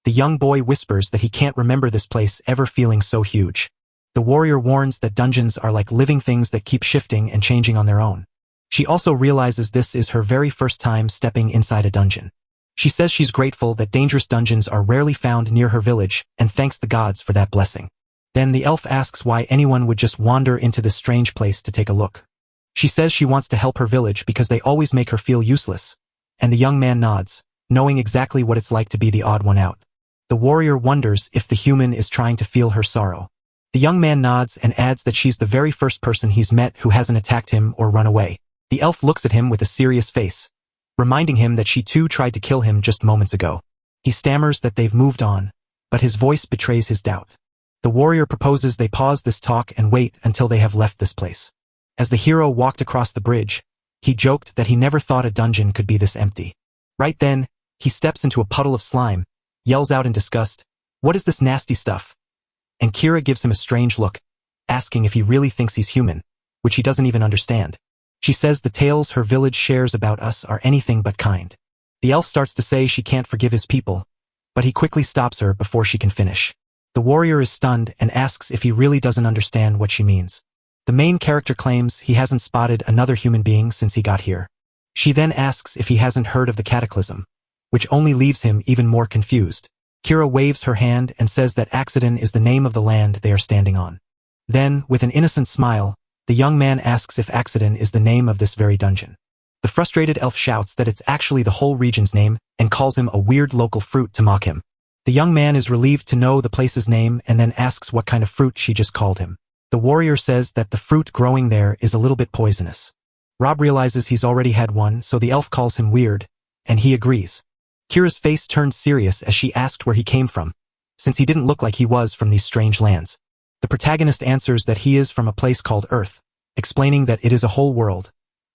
the young boy whispers that he can't remember this place ever feeling so huge. The warrior warns that dungeons are like living things that keep shifting and changing on their own. She also realizes this is her very first time stepping inside a dungeon. She says she's grateful that dangerous dungeons are rarely found near her village and thanks the gods for that blessing. Then the elf asks why anyone would just wander into this strange place to take a look. She says she wants to help her village because they always make her feel useless, and the young man nods, knowing exactly what it's like to be the odd one out. The warrior wonders if the human is trying to feel her sorrow. The young man nods and adds that she's the very first person he's met who hasn't attacked him or run away. The elf looks at him with a serious face, reminding him that she too tried to kill him just moments ago. He stammers that they've moved on, but his voice betrays his doubt. The warrior proposes they pause this talk and wait until they have left this place. As the hero walked across the bridge, he joked that he never thought a dungeon could be this empty. Right then, he steps into a puddle of slime, yells out in disgust, "What is this nasty stuff?" And Kira gives him a strange look, asking if he really thinks he's human, which he doesn't even understand. She says the tales her village shares about us are anything but kind. The elf starts to say she can't forgive his people, but he quickly stops her before she can finish. The warrior is stunned and asks if he really doesn't understand what she means. The main character claims he hasn't spotted another human being since he got here. She then asks if he hasn't heard of the cataclysm, which only leaves him even more confused. Kira waves her hand and says that Accident is the name of the land they are standing on. Then, with an innocent smile, the young man asks if Accident is the name of this very dungeon. The frustrated elf shouts that it's actually the whole region's name and calls him a weird local fruit to mock him. The young man is relieved to know the place's name and then asks what kind of fruit she just called him. The warrior says that the fruit growing there is a little bit poisonous. Rob realizes he's already had one, so the elf calls him weird, and he agrees. Kira's face turned serious as she asked where he came from, since he didn't look like he was from these strange lands. The protagonist answers that he is from a place called Earth, explaining that it is a whole world,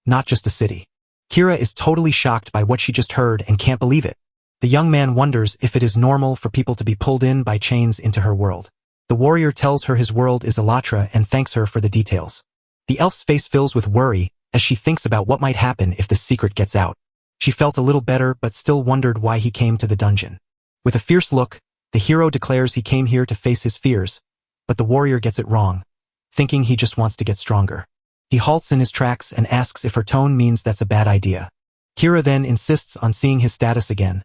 not just a city. Kira is totally shocked by what she just heard and can't believe it. The young man wonders if it is normal for people to be pulled in by chains into her world. The warrior tells her his world is Elatra and thanks her for the details. The elf's face fills with worry as she thinks about what might happen if the secret gets out. She felt a little better but still wondered why he came to the dungeon. With a fierce look, the hero declares he came here to face his fears, but the warrior gets it wrong, thinking he just wants to get stronger. He halts in his tracks and asks if her tone means that's a bad idea. Kira then insists on seeing his status again,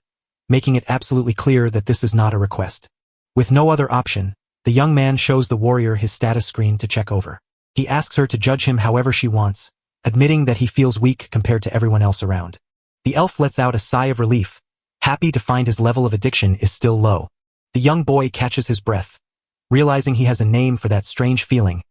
making it absolutely clear that this is not a request. With no other option, the young man shows the warrior his status screen to check over. He asks her to judge him however she wants, admitting that he feels weak compared to everyone else around. The elf lets out a sigh of relief, happy to find his level of addiction is still low. The young boy catches his breath, realizing he has a name for that strange feeling,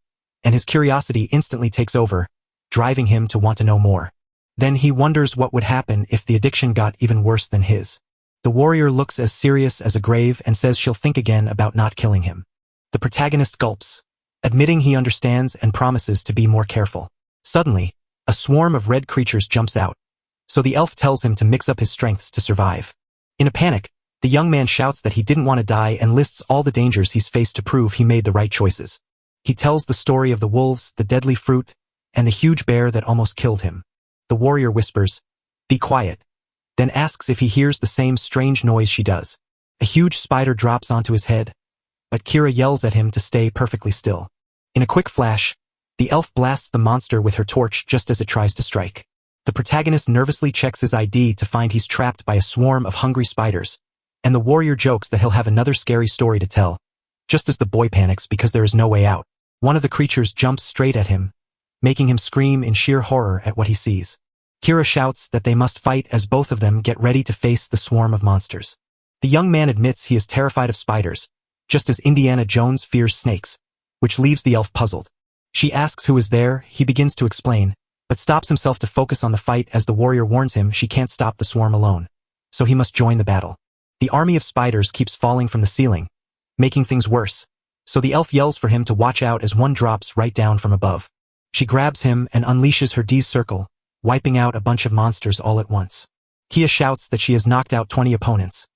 and his curiosity instantly takes over, driving him to want to know more. Then he wonders what would happen if the addiction got even worse than his. The warrior looks as serious as a grave and says she'll think again about not killing him. The protagonist gulps, admitting he understands and promises to be more careful. Suddenly, a swarm of red creatures jumps out, so the elf tells him to mix up his strengths to survive. In a panic, the young man shouts that he didn't want to die and lists all the dangers he's faced to prove he made the right choices. He tells the story of the wolves, the deadly fruit, and the huge bear that almost killed him. The warrior whispers, "Be quiet," then asks if he hears the same strange noise she does. A huge spider drops onto his head, but Kira yells at him to stay perfectly still. In a quick flash, the elf blasts the monster with her torch just as it tries to strike. The protagonist nervously checks his ID to find he's trapped by a swarm of hungry spiders, and the warrior jokes that he'll have another scary story to tell, just as the boy panics because there is no way out. One of the creatures jumps straight at him, making him scream in sheer horror at what he sees. Kira shouts that they must fight as both of them get ready to face the swarm of monsters. The young man admits he is terrified of spiders, just as Indiana Jones fears snakes, which leaves the elf puzzled. She asks who is there, he begins to explain, but stops himself to focus on the fight as the warrior warns him she can't stop the swarm alone, so he must join the battle. The army of spiders keeps falling from the ceiling, making things worse, so the elf yells for him to watch out as one drops right down from above. She grabs him and unleashes her D's circle, wiping out a bunch of monsters all at once. Kia shouts that she has knocked out 20 opponents,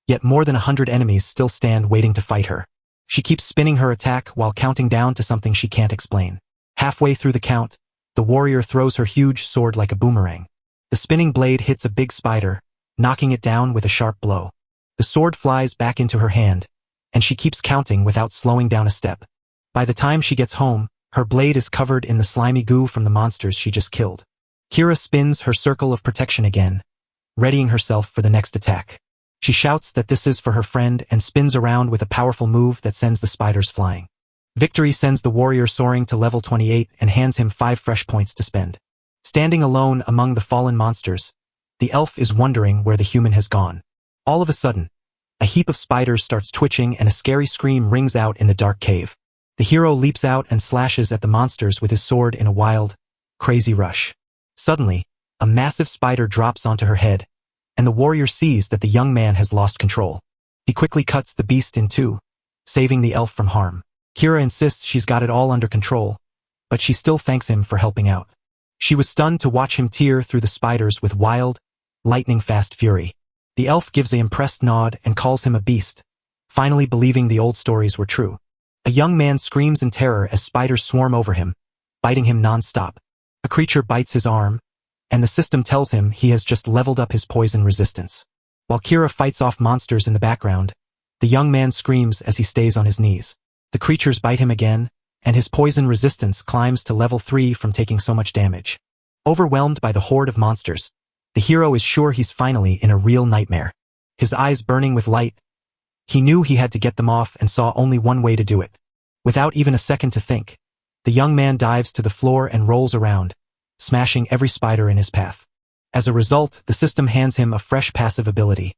yet more than 100 enemies still stand waiting to fight her. She keeps spinning her attack while counting down to something she can't explain. Halfway through the count, the warrior throws her huge sword like a boomerang. The spinning blade hits a big spider, knocking it down with a sharp blow. The sword flies back into her hand, and she keeps counting without slowing down a step. By the time she gets home, her blade is covered in the slimy goo from the monsters she just killed. Kira spins her circle of protection again, readying herself for the next attack. She shouts that this is for her friend and spins around with a powerful move that sends the spiders flying. Victory sends the warrior soaring to level 28 and hands him 5 fresh points to spend. Standing alone among the fallen monsters, the elf is wondering where the human has gone. All of a sudden, a heap of spiders starts twitching and a scary scream rings out in the dark cave. The hero leaps out and slashes at the monsters with his sword in a wild, crazy rush. Suddenly, a massive spider drops onto her head, and the warrior sees that the young man has lost control. He quickly cuts the beast in two, saving the elf from harm. Kira insists she's got it all under control, but she still thanks him for helping out. She was stunned to watch him tear through the spiders with wild, lightning-fast fury. The elf gives an impressed nod and calls him a beast, finally believing the old stories were true. A young man screams in terror as spiders swarm over him, biting him non-stop. A creature bites his arm, and the system tells him he has just leveled up his poison resistance. While Kira fights off monsters in the background, the young man screams as he stays on his knees. The creatures bite him again, and his poison resistance climbs to level 3 from taking so much damage. Overwhelmed by the horde of monsters, the hero is sure he's finally in a real nightmare. His eyes burning with light, he knew he had to get them off and saw only one way to do it. Without even a second to think, the young man dives to the floor and rolls around, smashing every spider in his path. As a result, the system hands him a fresh passive ability,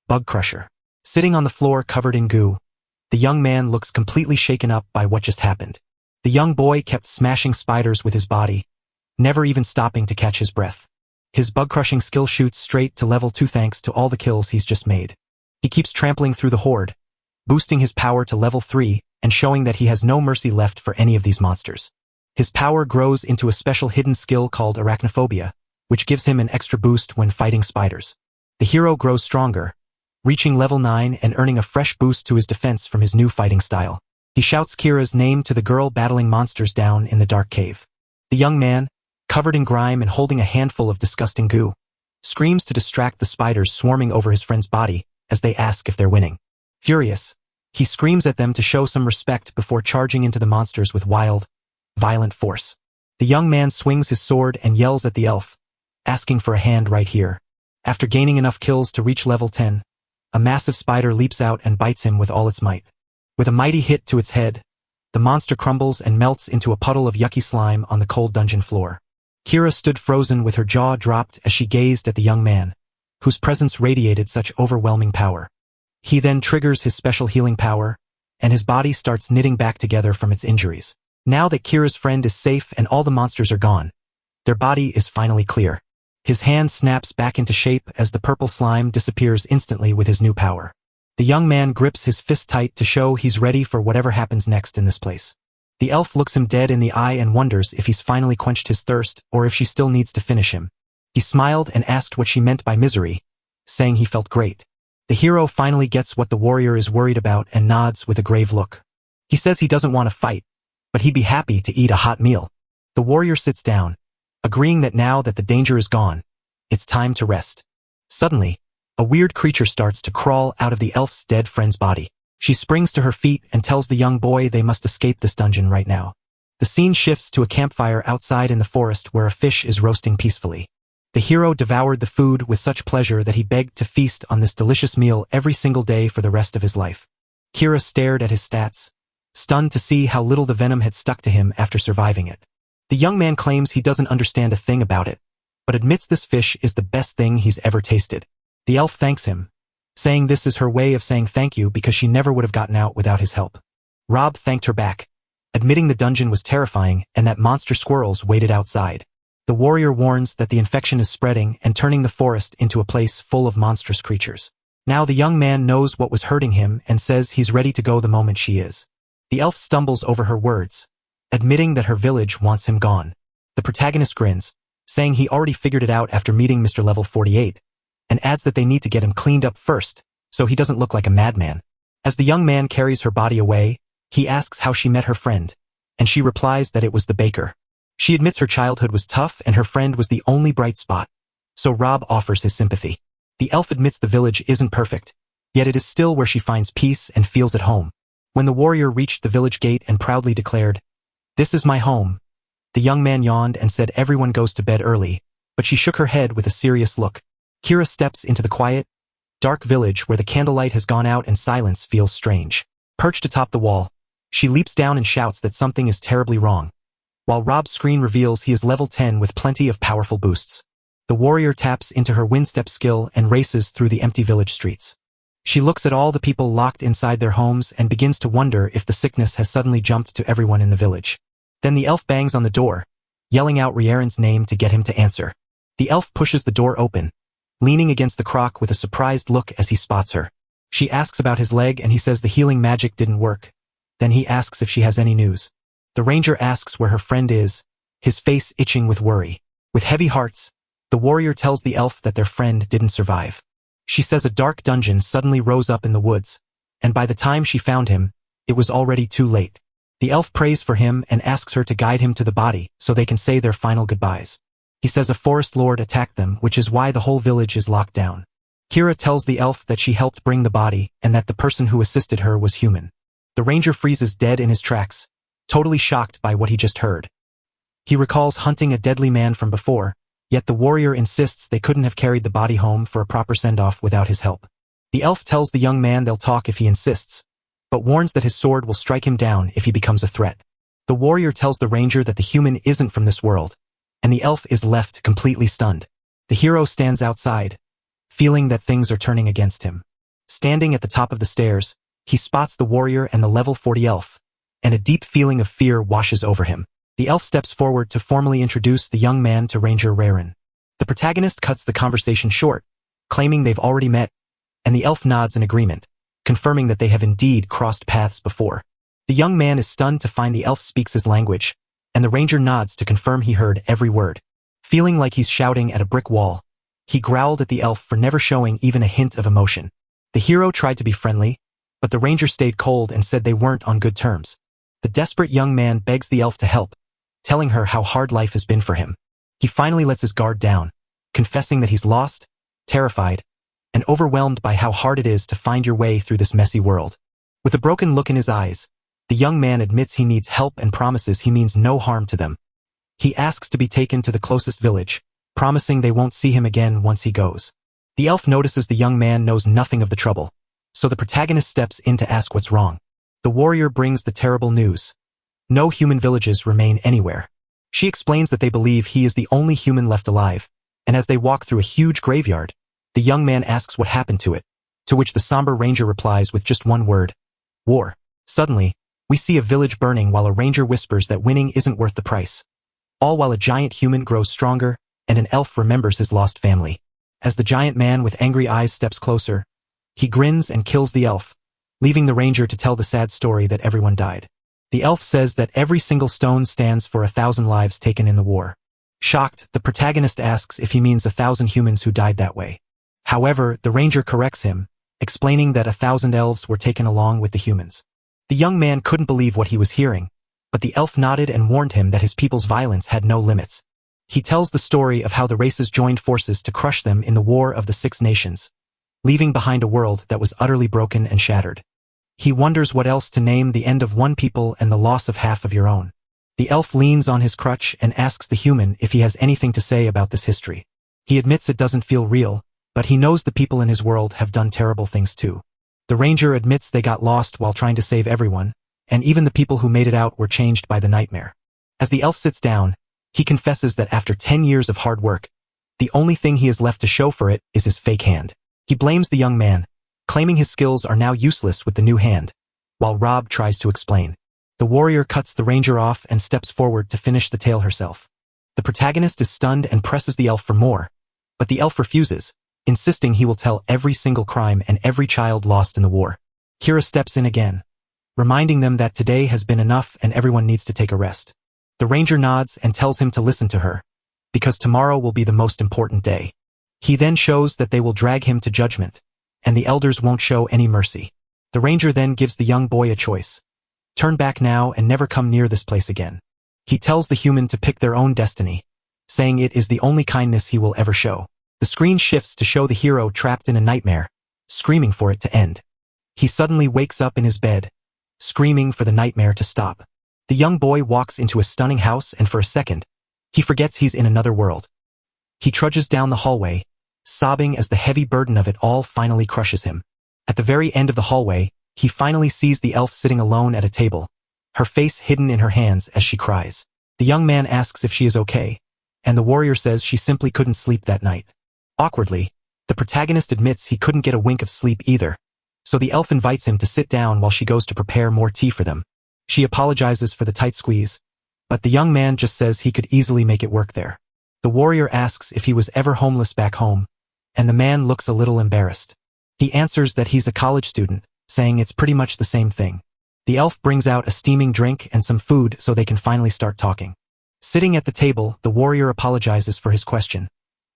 Bug Crusher. Sitting on the floor covered in goo, the young man looks completely shaken up by what just happened. The young boy kept smashing spiders with his body, never even stopping to catch his breath. His bug-crushing skill shoots straight to level 2 thanks to all the kills he's just made. He keeps trampling through the horde, boosting his power to level 3 and showing that he has no mercy left for any of these monsters. His power grows into a special hidden skill called arachnophobia, which gives him an extra boost when fighting spiders. The hero grows stronger, reaching level 9 and earning a fresh boost to his defense from his new fighting style. He shouts Kira's name to the girl battling monsters down in the dark cave. The young man, covered in grime and holding a handful of disgusting goo, screams to distract the spiders swarming over his friend's body as they ask if they're winning. Furious, he screams at them to show some respect before charging into the monsters with wild, violent force. The young man swings his sword and yells at the elf, asking for a hand right here. After gaining enough kills to reach level 10, a massive spider leaps out and bites him with all its might. With a mighty hit to its head, the monster crumbles and melts into a puddle of yucky slime on the cold dungeon floor. Kira stood frozen with her jaw dropped as she gazed at the young man, whose presence radiated such overwhelming power. He then triggers his special healing power, and his body starts knitting back together from its injuries. Now that Kira's friend is safe and all the monsters are gone, their body is finally clear. His hand snaps back into shape as the purple slime disappears instantly with his new power. The young man grips his fist tight to show he's ready for whatever happens next in this place. The elf looks him dead in the eye and wonders if he's finally quenched his thirst or if she still needs to finish him. He smiled and asked what she meant by misery, saying he felt great. The hero finally gets what the warrior is worried about and nods with a grave look. He says he doesn't want to fight, but he'd be happy to eat a hot meal. The warrior sits down, agreeing that now that the danger is gone, It's time to rest. Suddenly, a weird creature starts to crawl out of the elf's dead friend's body. She springs to her feet and tells the young boy they must escape this dungeon right now. The scene shifts to a campfire outside in the forest where a fish is roasting peacefully. The hero devoured the food with such pleasure that he begged to feast on this delicious meal every single day for the rest of his life. Kira stared at his stats, stunned to see how little the venom had stuck to him after surviving it. The young man claims he doesn't understand a thing about it, but admits this fish is the best thing he's ever tasted. The elf thanks him, saying this is her way of saying thank you because she never would have gotten out without his help. Rob thanked her back, admitting the dungeon was terrifying and that monster squirrels waited outside. The warrior warns that the infection is spreading and turning the forest into a place full of monstrous creatures. Now the young man knows what was hurting him and says he's ready to go the moment she is. The elf stumbles over her words, admitting that her village wants him gone. The protagonist grins, saying he already figured it out after meeting Mr. Level 48, and adds that they need to get him cleaned up first, so he doesn't look like a madman. As the young man carries her body away, he asks how she met her friend, and she replies that it was the baker. She admits her childhood was tough and her friend was the only bright spot, so Rob offers his sympathy. The elf admits the village isn't perfect, yet it is still where she finds peace and feels at home. When the warrior reached the village gate and proudly declared, "This is my home," the young man yawned and said everyone goes to bed early, but she shook her head with a serious look. Kira steps into the quiet, dark village where the candlelight has gone out and silence feels strange. Perched atop the wall, she leaps down and shouts that something is terribly wrong, while Rob's screen reveals he is level 10 with plenty of powerful boosts. The warrior taps into her windstep skill and races through the empty village streets. She looks at all the people locked inside their homes and begins to wonder if the sickness has suddenly jumped to everyone in the village. Then the elf bangs on the door, yelling out Rieren's name to get him to answer. The elf pushes the door open, leaning against the crock with a surprised look as he spots her. She asks about his leg and he says the healing magic didn't work. Then he asks if she has any news. The ranger asks where her friend is, his face itching with worry. With heavy hearts, the warrior tells the elf that their friend didn't survive. She says a dark dungeon suddenly rose up in the woods, and by the time she found him, it was already too late. The elf prays for him and asks her to guide him to the body so they can say their final goodbyes. He says a forest lord attacked them, which is why the whole village is locked down. Kira tells the elf that she helped bring the body and that the person who assisted her was human. The ranger freezes dead in his tracks, totally shocked by what he just heard. He recalls hunting a deadly man from before, yet the warrior insists they couldn't have carried the body home for a proper send-off without his help. The elf tells the young man they'll talk if he insists, but warns that his sword will strike him down if he becomes a threat. The warrior tells the ranger that the human isn't from this world, and the elf is left completely stunned. The hero stands outside, feeling that things are turning against him. Standing at the top of the stairs, he spots the warrior and the level 40 elf, and a deep feeling of fear washes over him. The elf steps forward to formally introduce the young man to Ranger Rieren. The protagonist cuts the conversation short, claiming they've already met, and the elf nods in agreement, confirming that they have indeed crossed paths before. The young man is stunned to find the elf speaks his language, and the ranger nods to confirm he heard every word. Feeling like he's shouting at a brick wall, he growled at the elf for never showing even a hint of emotion. The hero tried to be friendly, but the ranger stayed cold and said they weren't on good terms. The desperate young man begs the elf to help, telling her how hard life has been for him. He finally lets his guard down, confessing that he's lost, terrified, and overwhelmed by how hard it is to find your way through this messy world. With a broken look in his eyes, the young man admits he needs help and promises he means no harm to them. He asks to be taken to the closest village, promising they won't see him again once he goes. The elf notices the young man knows nothing of the trouble, so the protagonist steps in to ask what's wrong. The warrior brings the terrible news. No human villages remain anywhere. She explains that they believe he is the only human left alive, and as they walk through a huge graveyard, the young man asks what happened to it, to which the somber ranger replies with just one word: war. Suddenly, we see a village burning while a ranger whispers that winning isn't worth the price. All while a giant human grows stronger, and an elf remembers his lost family. As the giant man with angry eyes steps closer, he grins and kills the elf, leaving the ranger to tell the sad story that everyone died. The elf says that every single stone stands for 1,000 lives taken in the war. Shocked, the protagonist asks if he means 1,000 humans who died that way. However, the ranger corrects him, explaining that 1,000 elves were taken along with the humans. The young man couldn't believe what he was hearing, but the elf nodded and warned him that his people's violence had no limits. He tells the story of how the races joined forces to crush them in the War of the Six Nations, leaving behind a world that was utterly broken and shattered. He wonders what else to name the end of one people and the loss of half of your own. The elf leans on his crutch and asks the human if he has anything to say about this history. He admits it doesn't feel real, but he knows the people in his world have done terrible things too. The ranger admits they got lost while trying to save everyone, and even the people who made it out were changed by the nightmare. As the elf sits down, he confesses that after 10 years of hard work, the only thing he has left to show for it is his fake hand. He blames the young man, claiming his skills are now useless with the new hand, while Rob tries to explain. The warrior cuts the ranger off and steps forward to finish the tale herself. The protagonist is stunned and presses the elf for more, but the elf refuses, insisting he will tell every single crime and every child lost in the war. Kira steps in again, reminding them that today has been enough and everyone needs to take a rest. The ranger nods and tells him to listen to her, because tomorrow will be the most important day. He then shows that they will drag him to judgment, and the elders won't show any mercy. The ranger then gives the young boy a choice. Turn back now and never come near this place again. He tells the human to pick their own destiny, saying it is the only kindness he will ever show. The screen shifts to show the hero trapped in a nightmare, screaming for it to end. He suddenly wakes up in his bed, screaming for the nightmare to stop. The young boy walks into a stunning house and for a second, he forgets he's in another world. He trudges down the hallway, sobbing as the heavy burden of it all finally crushes him. At the very end of the hallway, he finally sees the elf sitting alone at a table, her face hidden in her hands as she cries. The young man asks if she is okay, and the warrior says she simply couldn't sleep that night. Awkwardly, the protagonist admits he couldn't get a wink of sleep either, so the elf invites him to sit down while she goes to prepare more tea for them. She apologizes for the tight squeeze, but the young man just says he could easily make it work there. The warrior asks if he was ever homeless back home, and the man looks a little embarrassed. He answers that he's a college student, saying it's pretty much the same thing. The elf brings out a steaming drink and some food so they can finally start talking. Sitting at the table, the warrior apologizes for his question,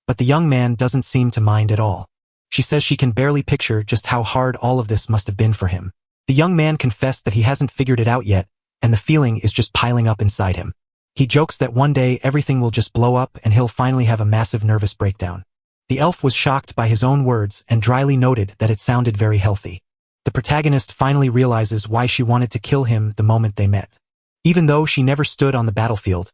but the young man doesn't seem to mind at all. She says she can barely picture just how hard all of this must have been for him. The young man confessed that he hasn't figured it out yet, and the feeling is just piling up inside him. He jokes that one day everything will just blow up and he'll finally have a massive nervous breakdown. The elf was shocked by his own words and dryly noted that it sounded very healthy. The protagonist finally realizes why she wanted to kill him the moment they met. Even though she never stood on the battlefield,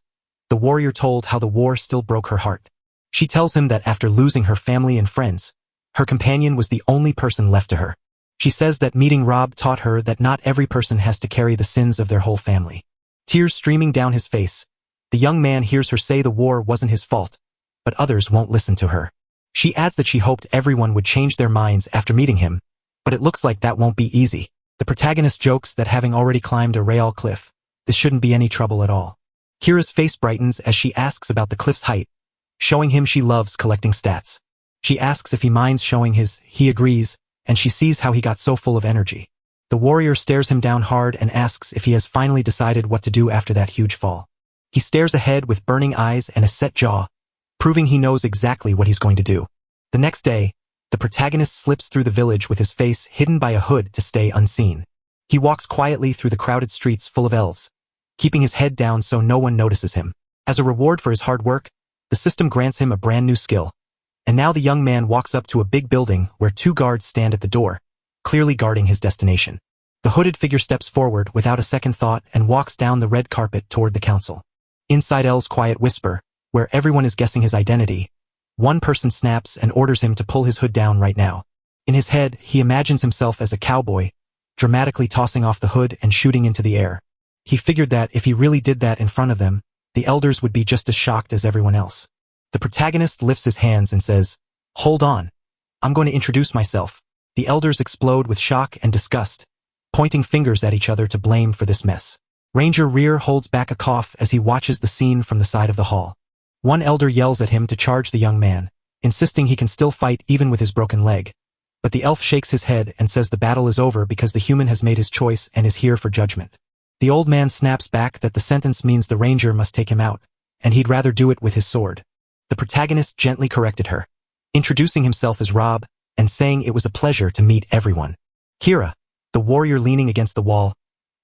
the warrior told how the war still broke her heart. She tells him that after losing her family and friends, her companion was the only person left to her. She says that meeting Rob taught her that not every person has to carry the sins of their whole family. Tears streaming down his face, the young man hears her say the war wasn't his fault, but others won't listen to her. She adds that she hoped everyone would change their minds after meeting him, but it looks like that won't be easy. The protagonist jokes that having already climbed a real cliff, this shouldn't be any trouble at all. Kira's face brightens as she asks about the cliff's height, showing him she loves collecting stats. She asks if he minds showing his. He agrees, and she sees how he got so full of energy. The warrior stares him down hard and asks if he has finally decided what to do after that huge fall. He stares ahead with burning eyes and a set jaw, proving he knows exactly what he's going to do. The next day, the protagonist slips through the village with his face hidden by a hood to stay unseen. He walks quietly through the crowded streets full of elves, keeping his head down so no one notices him. As a reward for his hard work, the system grants him a brand new skill. And now the young man walks up to a big building where 2 guards stand at the door, clearly guarding his destination. The hooded figure steps forward without a second thought and walks down the red carpet toward the council. Inside L's quiet whisper, where everyone is guessing his identity, one person snaps and orders him to pull his hood down right now. In his head, he imagines himself as a cowboy, dramatically tossing off the hood and shooting into the air. He figured that if he really did that in front of them, the elders would be just as shocked as everyone else. The protagonist lifts his hands and says, "Hold on. I'm going to introduce myself." The elders explode with shock and disgust, pointing fingers at each other to blame for this mess. Ranger Rear holds back a cough as he watches the scene from the side of the hall. One elder yells at him to charge the young man, insisting he can still fight even with his broken leg. But the elf shakes his head and says the battle is over because the human has made his choice and is here for judgment. The old man snaps back that the sentence means the ranger must take him out, and he'd rather do it with his sword. The protagonist gently corrected her, introducing himself as Rob and saying it was a pleasure to meet everyone. Kira, the warrior leaning against the wall,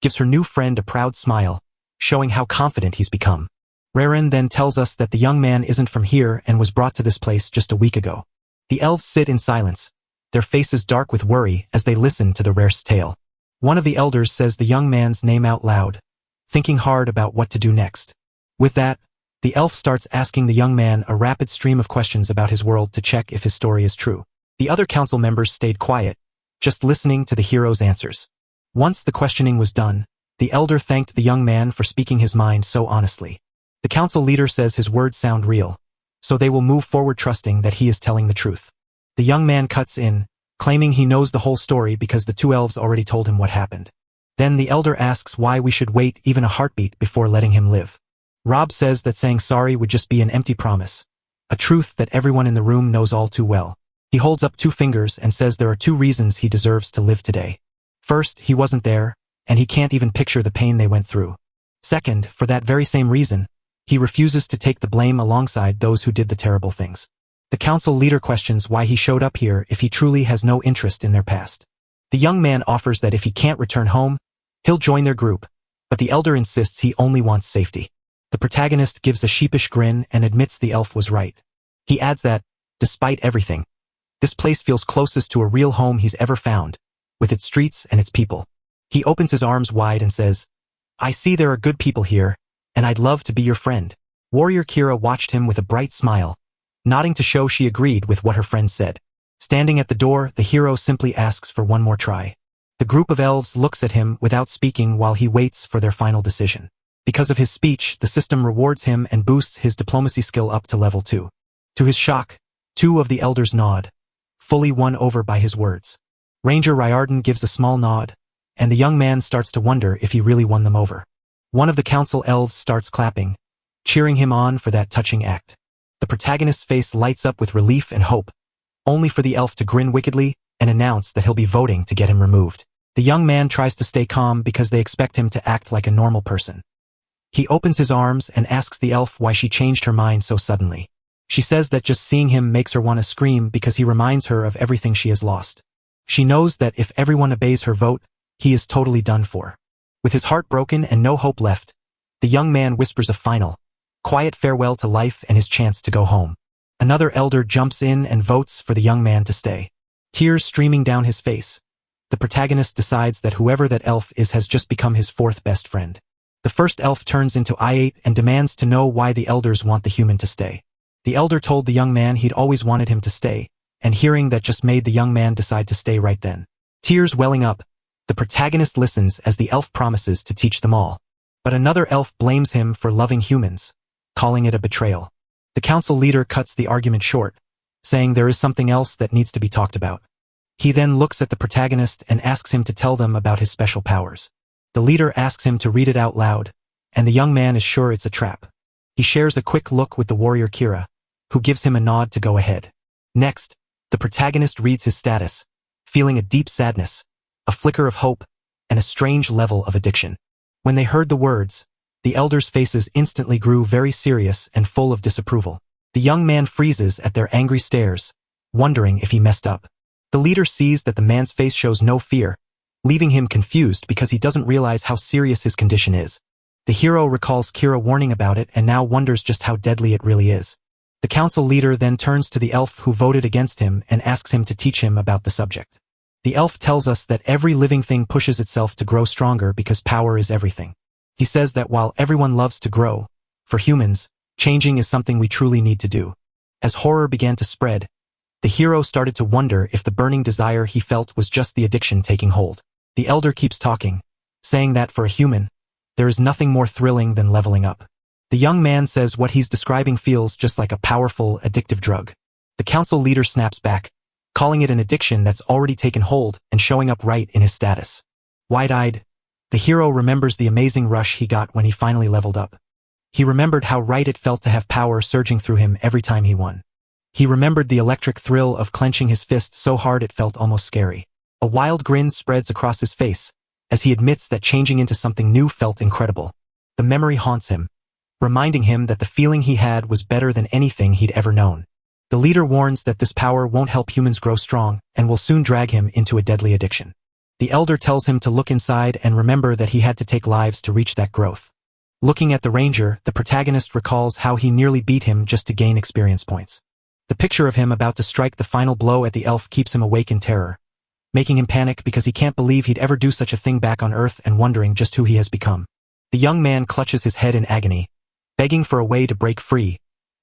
gives her new friend a proud smile, showing how confident he's become. Raren then tells us that the young man isn't from here and was brought to this place just a week ago. The elves sit in silence, their faces dark with worry as they listen to the Rare's tale. One of the elders says the young man's name out loud, thinking hard about what to do next. With that, the elf starts asking the young man a rapid stream of questions about his world to check if his story is true. The other council members stayed quiet, just listening to the hero's answers. Once the questioning was done, the elder thanked the young man for speaking his mind so honestly. The council leader says his words sound real, so they will move forward trusting that he is telling the truth. The young man cuts in, claiming he knows the whole story because the two elves already told him what happened. Then the elder asks why we should wait even a heartbeat before letting him live. Rob says that saying sorry would just be an empty promise, a truth that everyone in the room knows all too well. He holds up 2 fingers and says there are 2 reasons he deserves to live today. First, he wasn't there, and he can't even picture the pain they went through. Second, for that very same reason, he refuses to take the blame alongside those who did the terrible things. The council leader questions why he showed up here if he truly has no interest in their past. The young man offers that if he can't return home, he'll join their group, but the elder insists he only wants safety. The protagonist gives a sheepish grin and admits the elf was right. He adds that, despite everything, this place feels closest to a real home he's ever found, with its streets and its people. He opens his arms wide and says, "I see there are good people here, and I'd love to be your friend." Warrior Kira watched him with a bright smile, nodding to show she agreed with what her friend said. Standing at the door, the hero simply asks for one more try. The group of elves looks at him without speaking while he waits for their final decision. Because of his speech, the system rewards him and boosts his diplomacy skill up to level 2. To his shock, 2 of the elders nod, fully won over by his words. Ranger Riordan gives a small nod, and the young man starts to wonder if he really won them over. One of the council elves starts clapping, cheering him on for that touching act. The protagonist's face lights up with relief and hope, only for the elf to grin wickedly and announce that he'll be voting to get him removed. The young man tries to stay calm because they expect him to act like a normal person. He opens his arms and asks the elf why she changed her mind so suddenly. She says that just seeing him makes her want to scream because he reminds her of everything she has lost. She knows that if everyone obeys her vote, he is totally done for. With his heart broken and no hope left, the young man whispers a final, quiet farewell to life and his chance to go home. Another elder jumps in and votes for the young man to stay. Tears streaming down his face, the protagonist decides that whoever that elf is has just become his 4th best friend. The first elf turns into I-8 and demands to know why the elders want the human to stay. The elder told the young man he'd always wanted him to stay, and hearing that just made the young man decide to stay right then. Tears welling up, the protagonist listens as the elf promises to teach them all. But another elf blames him for loving humans, calling it a betrayal. The council leader cuts the argument short, saying there is something else that needs to be talked about. He then looks at the protagonist and asks him to tell them about his special powers. The leader asks him to read it out loud, and the young man is sure it's a trap. He shares a quick look with the warrior Kira, who gives him a nod to go ahead. Next, the protagonist reads his status, feeling a deep sadness, a flicker of hope, and a strange level of addiction. When they heard the words, the elders' faces instantly grew very serious and full of disapproval. The young man freezes at their angry stares, wondering if he messed up. The leader sees that the man's face shows no fear, leaving him confused because he doesn't realize how serious his condition is. The hero recalls Kira warning about it and now wonders just how deadly it really is. The council leader then turns to the elf who voted against him and asks him to teach him about the subject. The elf tells us that every living thing pushes itself to grow stronger because power is everything. He says that while everyone loves to grow, for humans, changing is something we truly need to do. As horror began to spread, the hero started to wonder if the burning desire he felt was just the addiction taking hold. The elder keeps talking, saying that for a human, there is nothing more thrilling than leveling up. The young man says what he's describing feels just like a powerful, addictive drug. The council leader snaps back, calling it an addiction that's already taken hold and showing up right in his status. Wide-eyed, the hero remembers the amazing rush he got when he finally leveled up. He remembered how right it felt to have power surging through him every time he won. He remembered the electric thrill of clenching his fist so hard it felt almost scary. A wild grin spreads across his face, as he admits that changing into something new felt incredible. The memory haunts him, reminding him that the feeling he had was better than anything he'd ever known. The leader warns that this power won't help humans grow strong and will soon drag him into a deadly addiction. The elder tells him to look inside and remember that he had to take lives to reach that growth. Looking at the ranger, the protagonist recalls how he nearly beat him just to gain experience points. The picture of him about to strike the final blow at the elf keeps him awake in terror, making him panic because he can't believe he'd ever do such a thing back on Earth and wondering just who he has become. The young man clutches his head in agony, begging for a way to break free,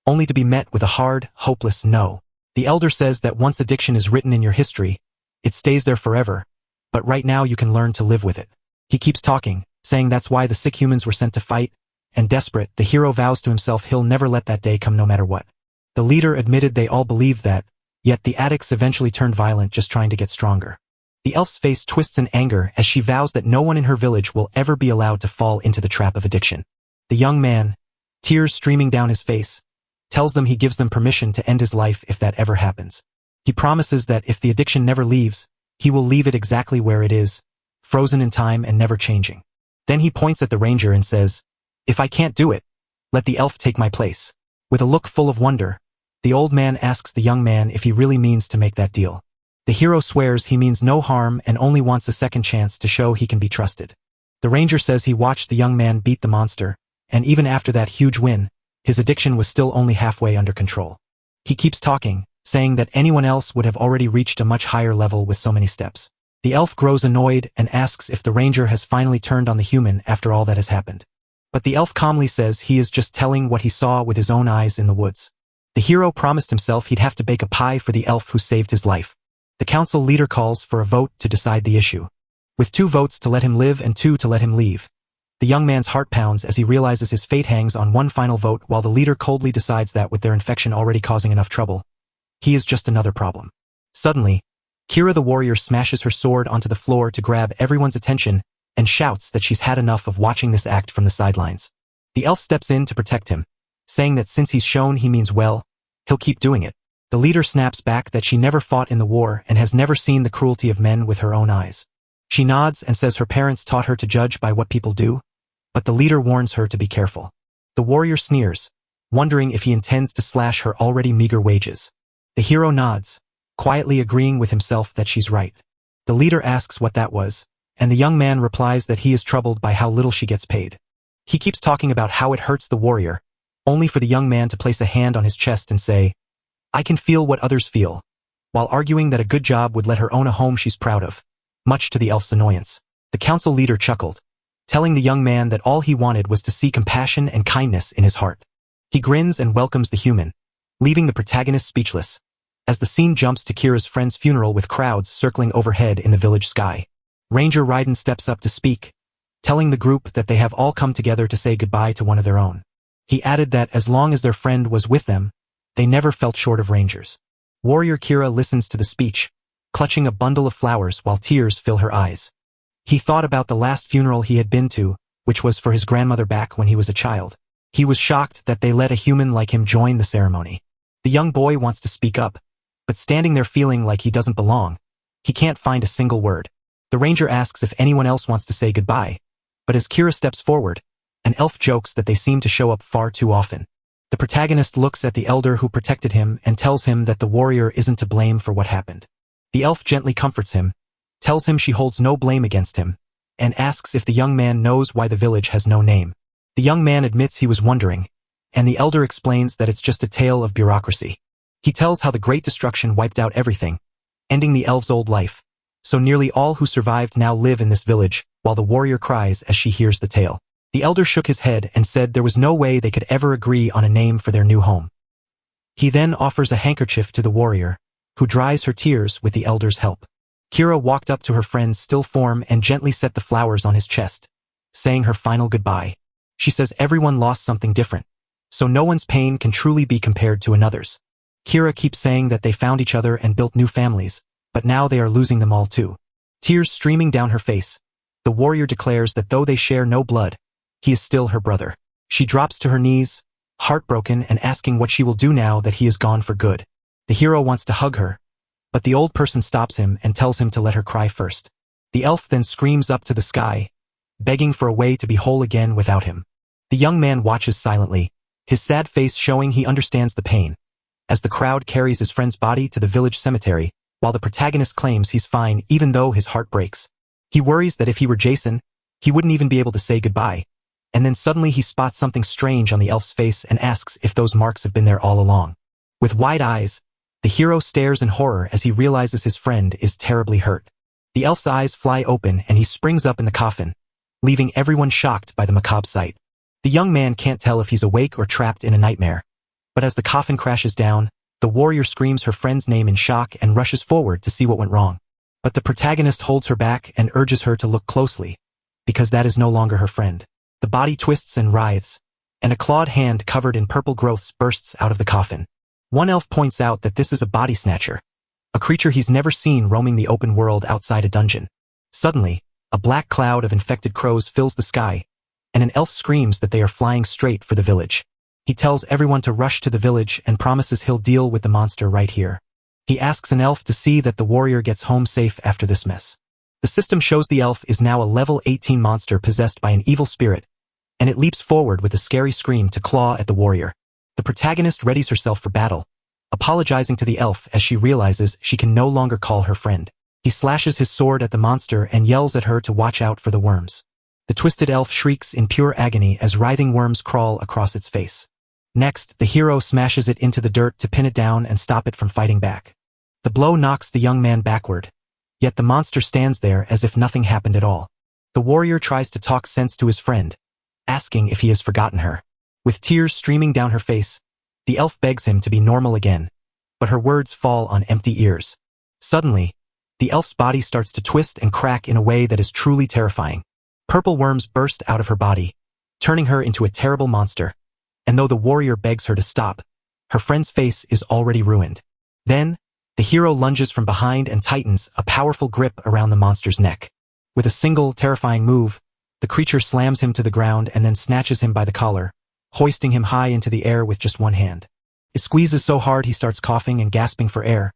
only to be met with a hard, hopeless no. The elder says that once addiction is written in your history, it stays there forever, but right now you can learn to live with it. He keeps talking, saying that's why the sick humans were sent to fight, and desperate, the hero vows to himself he'll never let that day come no matter what. The leader admitted they all believed that, yet the addicts eventually turned violent just trying to get stronger. The elf's face twists in anger as she vows that no one in her village will ever be allowed to fall into the trap of addiction. The young man, tears streaming down his face, tells them he gives them permission to end his life if that ever happens. He promises that if the addiction never leaves, he will leave it exactly where it is, frozen in time and never changing. Then he points at the ranger and says, "If I can't do it, let the elf take my place." With a look full of wonder, the old man asks the young man if he really means to make that deal. The hero swears he means no harm and only wants a second chance to show he can be trusted. The ranger says he watched the young man beat the monster, and even after that huge win, his addiction was still only halfway under control. He keeps talking, saying that anyone else would have already reached a much higher level with so many steps. The elf grows annoyed and asks if the ranger has finally turned on the human after all that has happened. But the elf calmly says he is just telling what he saw with his own eyes in the woods. The hero promised himself he'd have to bake a pie for the elf who saved his life. The council leader calls for a vote to decide the issue. With 2 votes to let him live and 2 to let him leave, the young man's heart pounds as he realizes his fate hangs on one final vote while the leader coldly decides that with their infection already causing enough trouble, he is just another problem. Suddenly, Kira the warrior smashes her sword onto the floor to grab everyone's attention and shouts that she's had enough of watching this act from the sidelines. The elf steps in to protect him, saying that since he's shown he means well, he'll keep doing it. The leader snaps back that she never fought in the war and has never seen the cruelty of men with her own eyes. She nods and says her parents taught her to judge by what people do, but the leader warns her to be careful. The warrior sneers, wondering if he intends to slash her already meager wages. The hero nods, quietly agreeing with himself that she's right. The leader asks what that was, and the young man replies that he is troubled by how little she gets paid. He keeps talking about how it hurts the warrior, only for the young man to place a hand on his chest and say, "I can feel what others feel," while arguing that a good job would let her own a home she's proud of, much to the elf's annoyance. The council leader chuckled, telling the young man that all he wanted was to see compassion and kindness in his heart. He grins and welcomes the human, leaving the protagonist speechless, as the scene jumps to Kira's friend's funeral with crowds circling overhead in the village sky. Ranger Raiden steps up to speak, telling the group that they have all come together to say goodbye to one of their own. He added that as long as their friend was with them, they never felt short of rangers. Warrior Kira listens to the speech, clutching a bundle of flowers while tears fill her eyes. He thought about the last funeral he had been to, which was for his grandmother back when he was a child. He was shocked that they let a human like him join the ceremony. The young boy wants to speak up, but standing there feeling like he doesn't belong, he can't find a single word. The ranger asks if anyone else wants to say goodbye, but as Kira steps forward, an elf jokes that they seem to show up far too often. The protagonist looks at the elder who protected him and tells him that the warrior isn't to blame for what happened. The elf gently comforts him, tells him she holds no blame against him, and asks if the young man knows why the village has no name. The young man admits he was wondering, and the elder explains that it's just a tale of bureaucracy. He tells how the Great Destruction wiped out everything, ending the elf's old life, so nearly all who survived now live in this village, while the warrior cries as she hears the tale. The elder shook his head and said there was no way they could ever agree on a name for their new home. He then offers a handkerchief to the warrior, who dries her tears with the elder's help. Kira walked up to her friend's still form and gently set the flowers on his chest, saying her final goodbye. She says everyone lost something different, so no one's pain can truly be compared to another's. Kira keeps saying that they found each other and built new families, but now they are losing them all too. Tears streaming down her face, the warrior declares that though they share no blood, he is still her brother. She drops to her knees, heartbroken and asking what she will do now that he is gone for good. The hero wants to hug her, but the old person stops him and tells him to let her cry first. The elf then screams up to the sky, begging for a way to be whole again without him. The young man watches silently, his sad face showing he understands the pain, as the crowd carries his friend's body to the village cemetery, while the protagonist claims he's fine even though his heart breaks. He worries that if he were Jason, he wouldn't even be able to say goodbye, and then suddenly he spots something strange on the elf's face and asks if those marks have been there all along. With wide eyes, the hero stares in horror as he realizes his friend is terribly hurt. The elf's eyes fly open and he springs up in the coffin, leaving everyone shocked by the macabre sight. The young man can't tell if he's awake or trapped in a nightmare, but as the coffin crashes down, the warrior screams her friend's name in shock and rushes forward to see what went wrong. But the protagonist holds her back and urges her to look closely, because that is no longer her friend. The body twists and writhes, and a clawed hand covered in purple growths bursts out of the coffin. One elf points out that this is a body snatcher, a creature he's never seen roaming the open world outside a dungeon. Suddenly, a black cloud of infected crows fills the sky, and an elf screams that they are flying straight for the village. He tells everyone to rush to the village and promises he'll deal with the monster right here. He asks an elf to see that the warrior gets home safe after this mess. The system shows the elf is now a level 18 monster possessed by an evil spirit, and it leaps forward with a scary scream to claw at the warrior. The protagonist readies herself for battle, apologizing to the elf as she realizes she can no longer call her friend. He slashes his sword at the monster and yells at her to watch out for the worms. The twisted elf shrieks in pure agony as writhing worms crawl across its face. Next, the hero smashes it into the dirt to pin it down and stop it from fighting back. The blow knocks the young man backward, yet the monster stands there as if nothing happened at all. The warrior tries to talk sense to his friend, asking if he has forgotten her. With tears streaming down her face, the elf begs him to be normal again, but her words fall on empty ears. Suddenly, the elf's body starts to twist and crack in a way that is truly terrifying. Purple worms burst out of her body, turning her into a terrible monster, and though the warrior begs her to stop, her friend's face is already ruined. Then, the hero lunges from behind and tightens a powerful grip around the monster's neck. With a single, terrifying move, the creature slams him to the ground and then snatches him by the collar, hoisting him high into the air with just one hand. It squeezes so hard he starts coughing and gasping for air,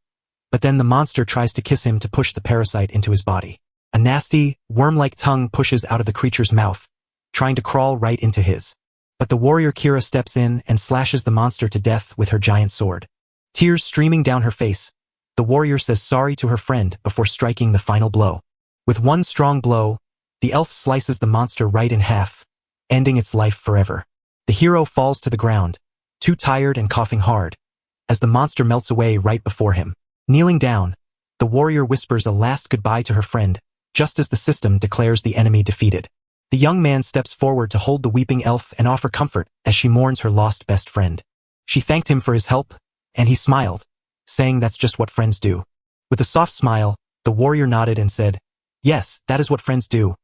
but then the monster tries to kiss him to push the parasite into his body. A nasty, worm-like tongue pushes out of the creature's mouth, trying to crawl right into his. But the warrior Kira steps in and slashes the monster to death with her giant sword. Tears streaming down her face, the warrior says sorry to her friend before striking the final blow. With one strong blow, the elf slices the monster right in half, ending its life forever. The hero falls to the ground, too tired and coughing hard, as the monster melts away right before him. Kneeling down, the warrior whispers a last goodbye to her friend, just as the system declares the enemy defeated. The young man steps forward to hold the weeping elf and offer comfort as she mourns her lost best friend. She thanked him for his help, and he smiled, saying that's just what friends do. With a soft smile, the warrior nodded and said, "Yes, that is what friends do."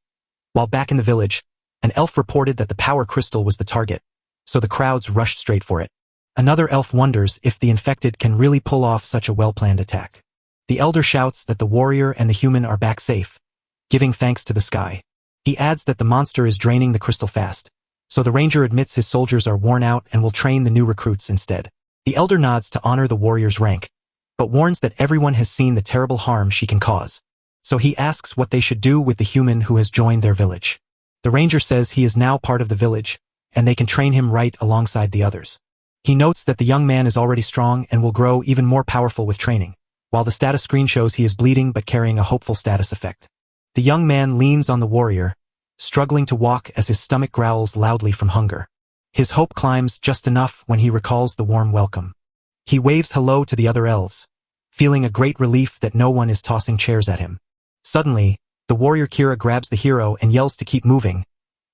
While back in the village, an elf reported that the power crystal was the target, so the crowds rushed straight for it. Another elf wonders if the infected can really pull off such a well-planned attack. The elder shouts that the warrior and the human are back safe, giving thanks to the sky. He adds that the monster is draining the crystal fast, so the ranger admits his soldiers are worn out and will train the new recruits instead. The elder nods to honor the warrior's rank, but warns that everyone has seen the terrible harm she can cause. So he asks what they should do with the human who has joined their village. The ranger says he is now part of the village, and they can train him right alongside the others. He notes that the young man is already strong and will grow even more powerful with training, while the status screen shows he is bleeding but carrying a hopeful status effect. The young man leans on the warrior, struggling to walk as his stomach growls loudly from hunger. His hope climbs just enough when he recalls the warm welcome. He waves hello to the other elves, feeling a great relief that no one is tossing chairs at him. Suddenly, the warrior Kira grabs the hero and yells to keep moving,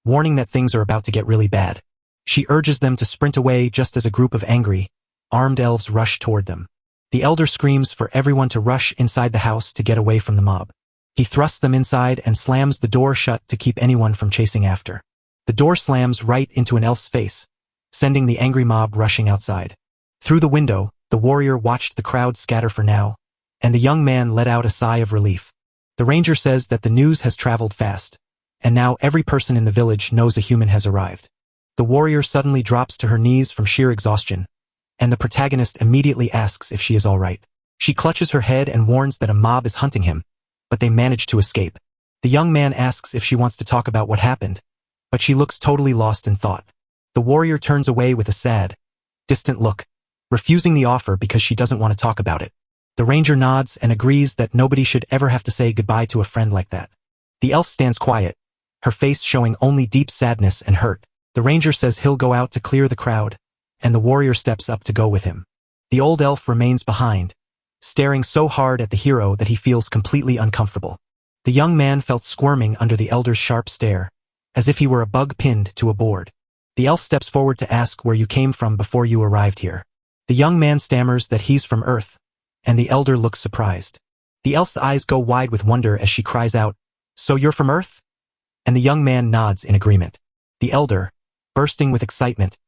warning that things are about to get really bad. She urges them to sprint away just as a group of angry, armed elves rush toward them. The elder screams for everyone to rush inside the house to get away from the mob. He thrusts them inside and slams the door shut to keep anyone from chasing after. The door slams right into an elf's face, sending the angry mob rushing outside. Through the window, the warrior watched the crowd scatter for now, and the young man let out a sigh of relief. The ranger says that the news has traveled fast, and now every person in the village knows a human has arrived. The warrior suddenly drops to her knees from sheer exhaustion, and the protagonist immediately asks if she is all right. She clutches her head and warns that a mob is hunting him, but they manage to escape. The young man asks if she wants to talk about what happened, but she looks totally lost in thought. The warrior turns away with a sad, distant look, refusing the offer because she doesn't want to talk about it. The ranger nods and agrees that nobody should ever have to say goodbye to a friend like that. The elf stands quiet, her face showing only deep sadness and hurt. The ranger says he'll go out to clear the crowd, and the warrior steps up to go with him. The old elf remains behind, staring so hard at the hero that he feels completely uncomfortable. The young man felt squirming under the elder's sharp stare, as if he were a bug pinned to a board. The elf steps forward to ask where you came from before you arrived here. The young man stammers that he's from Earth, and the elder looks surprised. The elf's eyes go wide with wonder as she cries out, "So you're from Earth?" And the young man nods in agreement. The elder, bursting with excitement,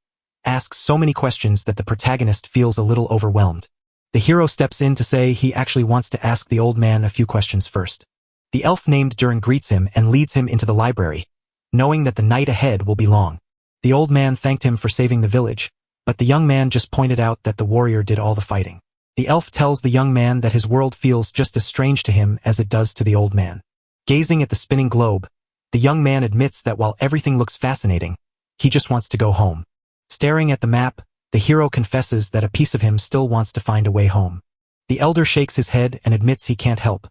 asks so many questions that the protagonist feels a little overwhelmed. The hero steps in to say he actually wants to ask the old man a few questions first. The elf named Durin greets him and leads him into the library, knowing that the night ahead will be long. The old man thanked him for saving the village, but the young man just pointed out that the warrior did all the fighting. The elf tells the young man that his world feels just as strange to him as it does to the old man. Gazing at the spinning globe, the young man admits that while everything looks fascinating, he just wants to go home. Staring at the map, the hero confesses that a piece of him still wants to find a way home. The elder shakes his head and admits he can't help,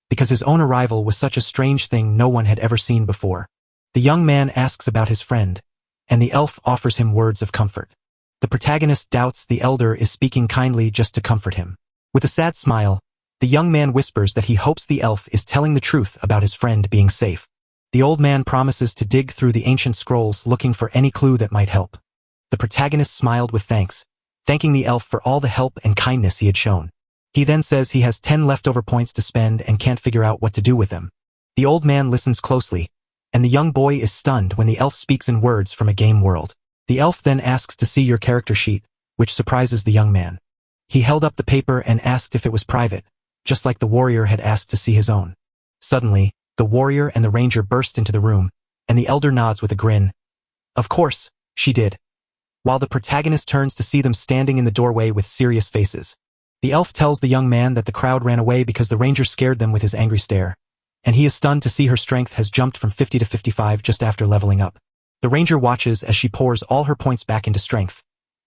because his own arrival was such a strange thing no one had ever seen before. The young man asks about his friend, and the elf offers him words of comfort. The protagonist doubts the elder is speaking kindly just to comfort him. With a sad smile, the young man whispers that he hopes the elf is telling the truth about his friend being safe. The old man promises to dig through the ancient scrolls looking for any clue that might help. The protagonist smiled with thanks, thanking the elf for all the help and kindness he had shown. He then says he has 10 leftover points to spend and can't figure out what to do with them. The old man listens closely, and the young boy is stunned when the elf speaks in words from a game world. The elf then asks to see your character sheet, which surprises the young man. He held up the paper and asked if it was private, just like the warrior had asked to see his own. Suddenly, the warrior and the ranger burst into the room, and the elder nods with a grin. Of course, she did. While the protagonist turns to see them standing in the doorway with serious faces. The elf tells the young man that the crowd ran away because the ranger scared them with his angry stare, and he is stunned to see her strength has jumped from 50 to 55 just after leveling up. The ranger watches as she pours all her points back into strength,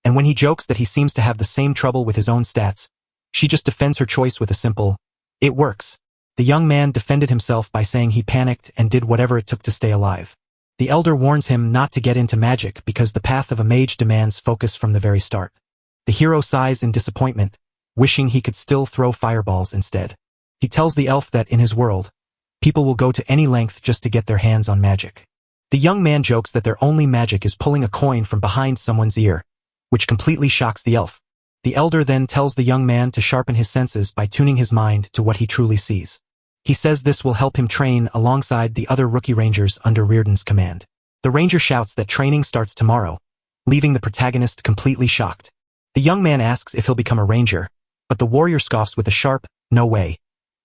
and when he jokes that he seems to have the same trouble with his own stats, she just defends her choice with a simple, "It works." The young man defended himself by saying he panicked and did whatever it took to stay alive. The elder warns him not to get into magic because the path of a mage demands focus from the very start. The hero sighs in disappointment, wishing he could still throw fireballs instead. He tells the elf that in his world, people will go to any length just to get their hands on magic. The young man jokes that their only magic is pulling a coin from behind someone's ear, which completely shocks the elf. The elder then tells the young man to sharpen his senses by tuning his mind to what he truly sees. He says this will help him train alongside the other rookie rangers under Reardon's command. The ranger shouts that training starts tomorrow, leaving the protagonist completely shocked. The young man asks if he'll become a ranger, but the warrior scoffs with a sharp, "No way,"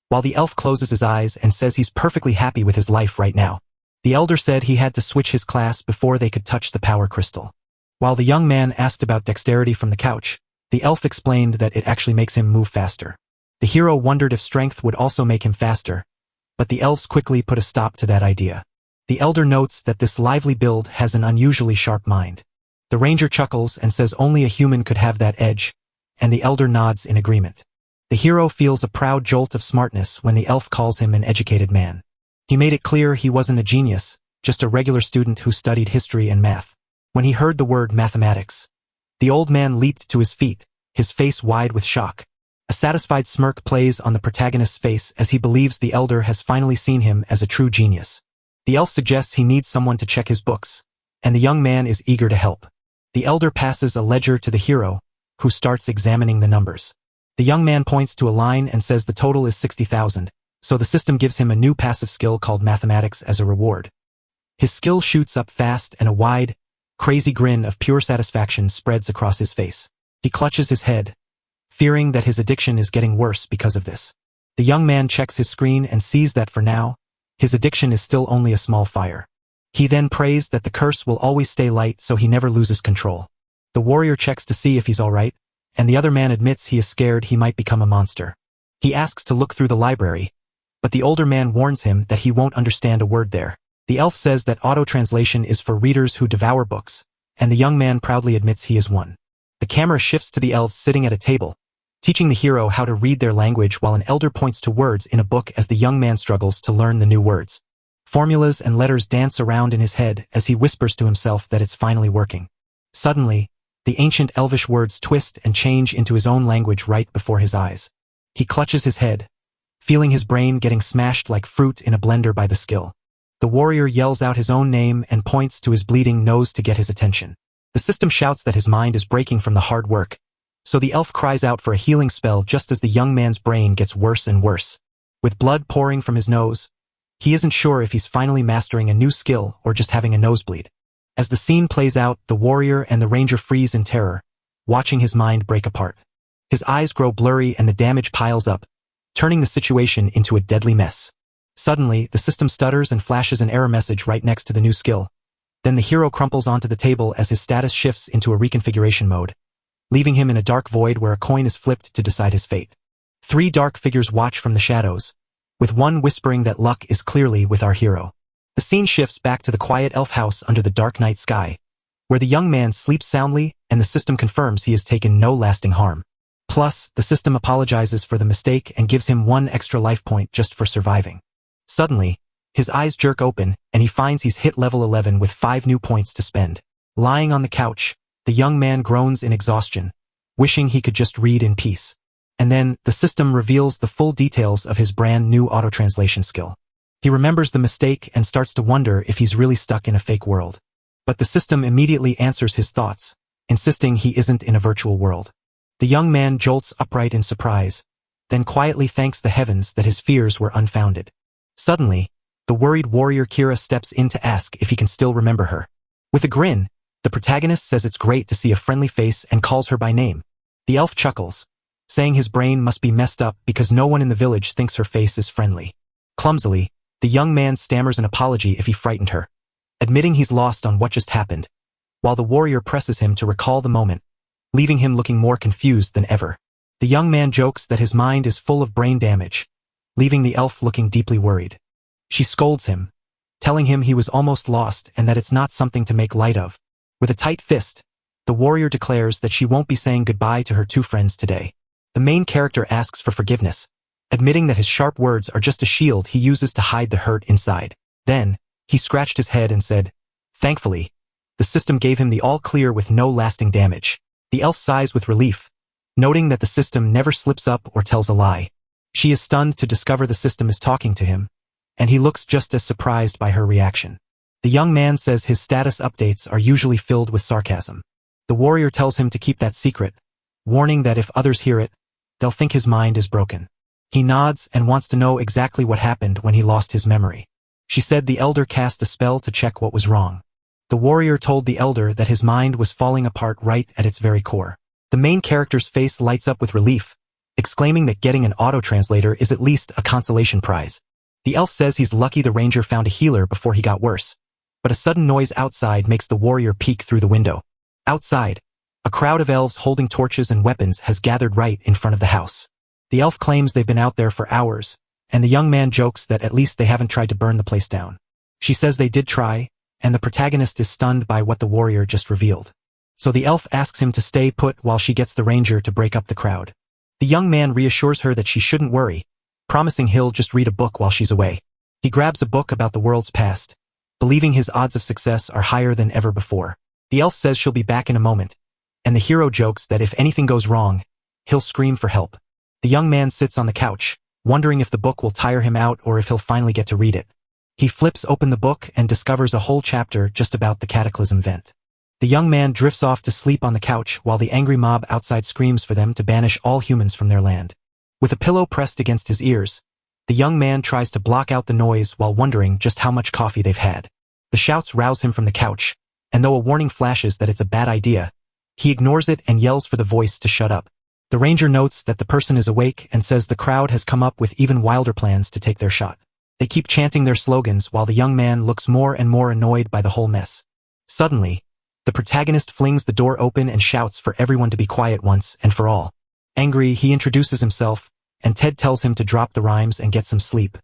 while the elf closes his eyes and says he's perfectly happy with his life right now. The elder said he had to switch his class before they could touch the power crystal. While the young man asked about dexterity from the couch, the elf explained that it actually makes him move faster. The hero wondered if strength would also make him faster, but the elves quickly put a stop to that idea. The elder notes that this lively build has an unusually sharp mind. The ranger chuckles and says only a human could have that edge, and the elder nods in agreement. The hero feels a proud jolt of smartness when the elf calls him an educated man. He made it clear he wasn't a genius, just a regular student who studied history and math. When he heard the word mathematics, the old man leaped to his feet, his face wide with shock. A satisfied smirk plays on the protagonist's face as he believes the elder has finally seen him as a true genius. The elf suggests he needs someone to check his books, and the young man is eager to help. The elder passes a ledger to the hero, who starts examining the numbers. The young man points to a line and says the total is 60,000, so the system gives him a new passive skill called mathematics as a reward. His skill shoots up fast and a wide, crazy grin of pure satisfaction spreads across his face. He clutches his head, fearing that his addiction is getting worse because of this. The young man checks his screen and sees that for now, his addiction is still only a small fire. He then prays that the curse will always stay light so he never loses control. The warrior checks to see if he's alright, and the other man admits he is scared he might become a monster. He asks to look through the library, but the older man warns him that he won't understand a word there. The elf says that auto-translation is for readers who devour books, and the young man proudly admits he is one. The camera shifts to the elves sitting at a table, teaching the hero how to read their language while an elder points to words in a book as the young man struggles to learn the new words. Formulas and letters dance around in his head as he whispers to himself that it's finally working. Suddenly, the ancient elvish words twist and change into his own language right before his eyes. He clutches his head, feeling his brain getting smashed like fruit in a blender by the skill. The warrior yells out his own name and points to his bleeding nose to get his attention. The system shouts that his mind is breaking from the hard work, so the elf cries out for a healing spell just as the young man's brain gets worse and worse. With blood pouring from his nose, he isn't sure if he's finally mastering a new skill or just having a nosebleed. As the scene plays out, the warrior and the ranger freeze in terror, watching his mind break apart. His eyes grow blurry and the damage piles up, turning the situation into a deadly mess. Suddenly, the system stutters and flashes an error message right next to the new skill. Then the hero crumples onto the table as his status shifts into a reconfiguration mode, leaving him in a dark void where a coin is flipped to decide his fate. 3 dark figures watch from the shadows, with one whispering that luck is clearly with our hero. The scene shifts back to the quiet elf house under the dark night sky, where the young man sleeps soundly and the system confirms he has taken no lasting harm. Plus, the system apologizes for the mistake and gives him 1 extra life point just for surviving. Suddenly, his eyes jerk open and he finds he's hit level 11 with 5 new points to spend. Lying on the couch, the young man groans in exhaustion, wishing he could just read in peace. And then, the system reveals the full details of his brand new auto-translation skill. He remembers the mistake and starts to wonder if he's really stuck in a fake world. But the system immediately answers his thoughts, insisting he isn't in a virtual world. The young man jolts upright in surprise, then quietly thanks the heavens that his fears were unfounded. Suddenly, the worried warrior Kira steps in to ask if he can still remember her. With a grin, the protagonist says it's great to see a friendly face and calls her by name. The elf chuckles, saying his brain must be messed up because no one in the village thinks her face is friendly. Clumsily, the young man stammers an apology if he frightened her, admitting he's lost on what just happened, while the warrior presses him to recall the moment, leaving him looking more confused than ever. The young man jokes that his mind is full of brain damage, leaving the elf looking deeply worried. She scolds him, telling him he was almost lost and that it's not something to make light of. With a tight fist, the warrior declares that she won't be saying goodbye to her 2 friends today. The main character asks for forgiveness, admitting that his sharp words are just a shield he uses to hide the hurt inside. Then, he scratched his head and said, "Thankfully, the system gave him the all-clear with no lasting damage." The elf sighs with relief, noting that the system never slips up or tells a lie. She is stunned to discover the system is talking to him, and he looks just as surprised by her reaction. The young man says his status updates are usually filled with sarcasm. The warrior tells him to keep that secret, warning that if others hear it, they'll think his mind is broken. He nods and wants to know exactly what happened when he lost his memory. She said the elder cast a spell to check what was wrong. The warrior told the elder that his mind was falling apart right at its very core. The main character's face lights up with relief, exclaiming that getting an auto-translator is at least a consolation prize. The elf says he's lucky the ranger found a healer before he got worse, but a sudden noise outside makes the warrior peek through the window. Outside, a crowd of elves holding torches and weapons has gathered right in front of the house. The elf claims they've been out there for hours, and the young man jokes that at least they haven't tried to burn the place down. She says they did try, and the protagonist is stunned by what the warrior just revealed. So the elf asks him to stay put while she gets the ranger to break up the crowd. The young man reassures her that she shouldn't worry, promising he'll just read a book while she's away. He grabs a book about the world's past, believing his odds of success are higher than ever before. The elf says she'll be back in a moment, and the hero jokes that if anything goes wrong, he'll scream for help. The young man sits on the couch, wondering if the book will tire him out or if he'll finally get to read it. He flips open the book and discovers a whole chapter just about the cataclysm event. The young man drifts off to sleep on the couch while the angry mob outside screams for them to banish all humans from their land. With a pillow pressed against his ears, the young man tries to block out the noise while wondering just how much coffee they've had. The shouts rouse him from the couch, and though a warning flashes that it's a bad idea, he ignores it and yells for the voice to shut up. The ranger notes that the person is awake and says the crowd has come up with even wilder plans to take their shot. They keep chanting their slogans while the young man looks more and more annoyed by the whole mess. Suddenly, the protagonist flings the door open and shouts for everyone to be quiet once and for all. Angry, he introduces himself, and Ted tells him to drop the rhymes and get some sleep.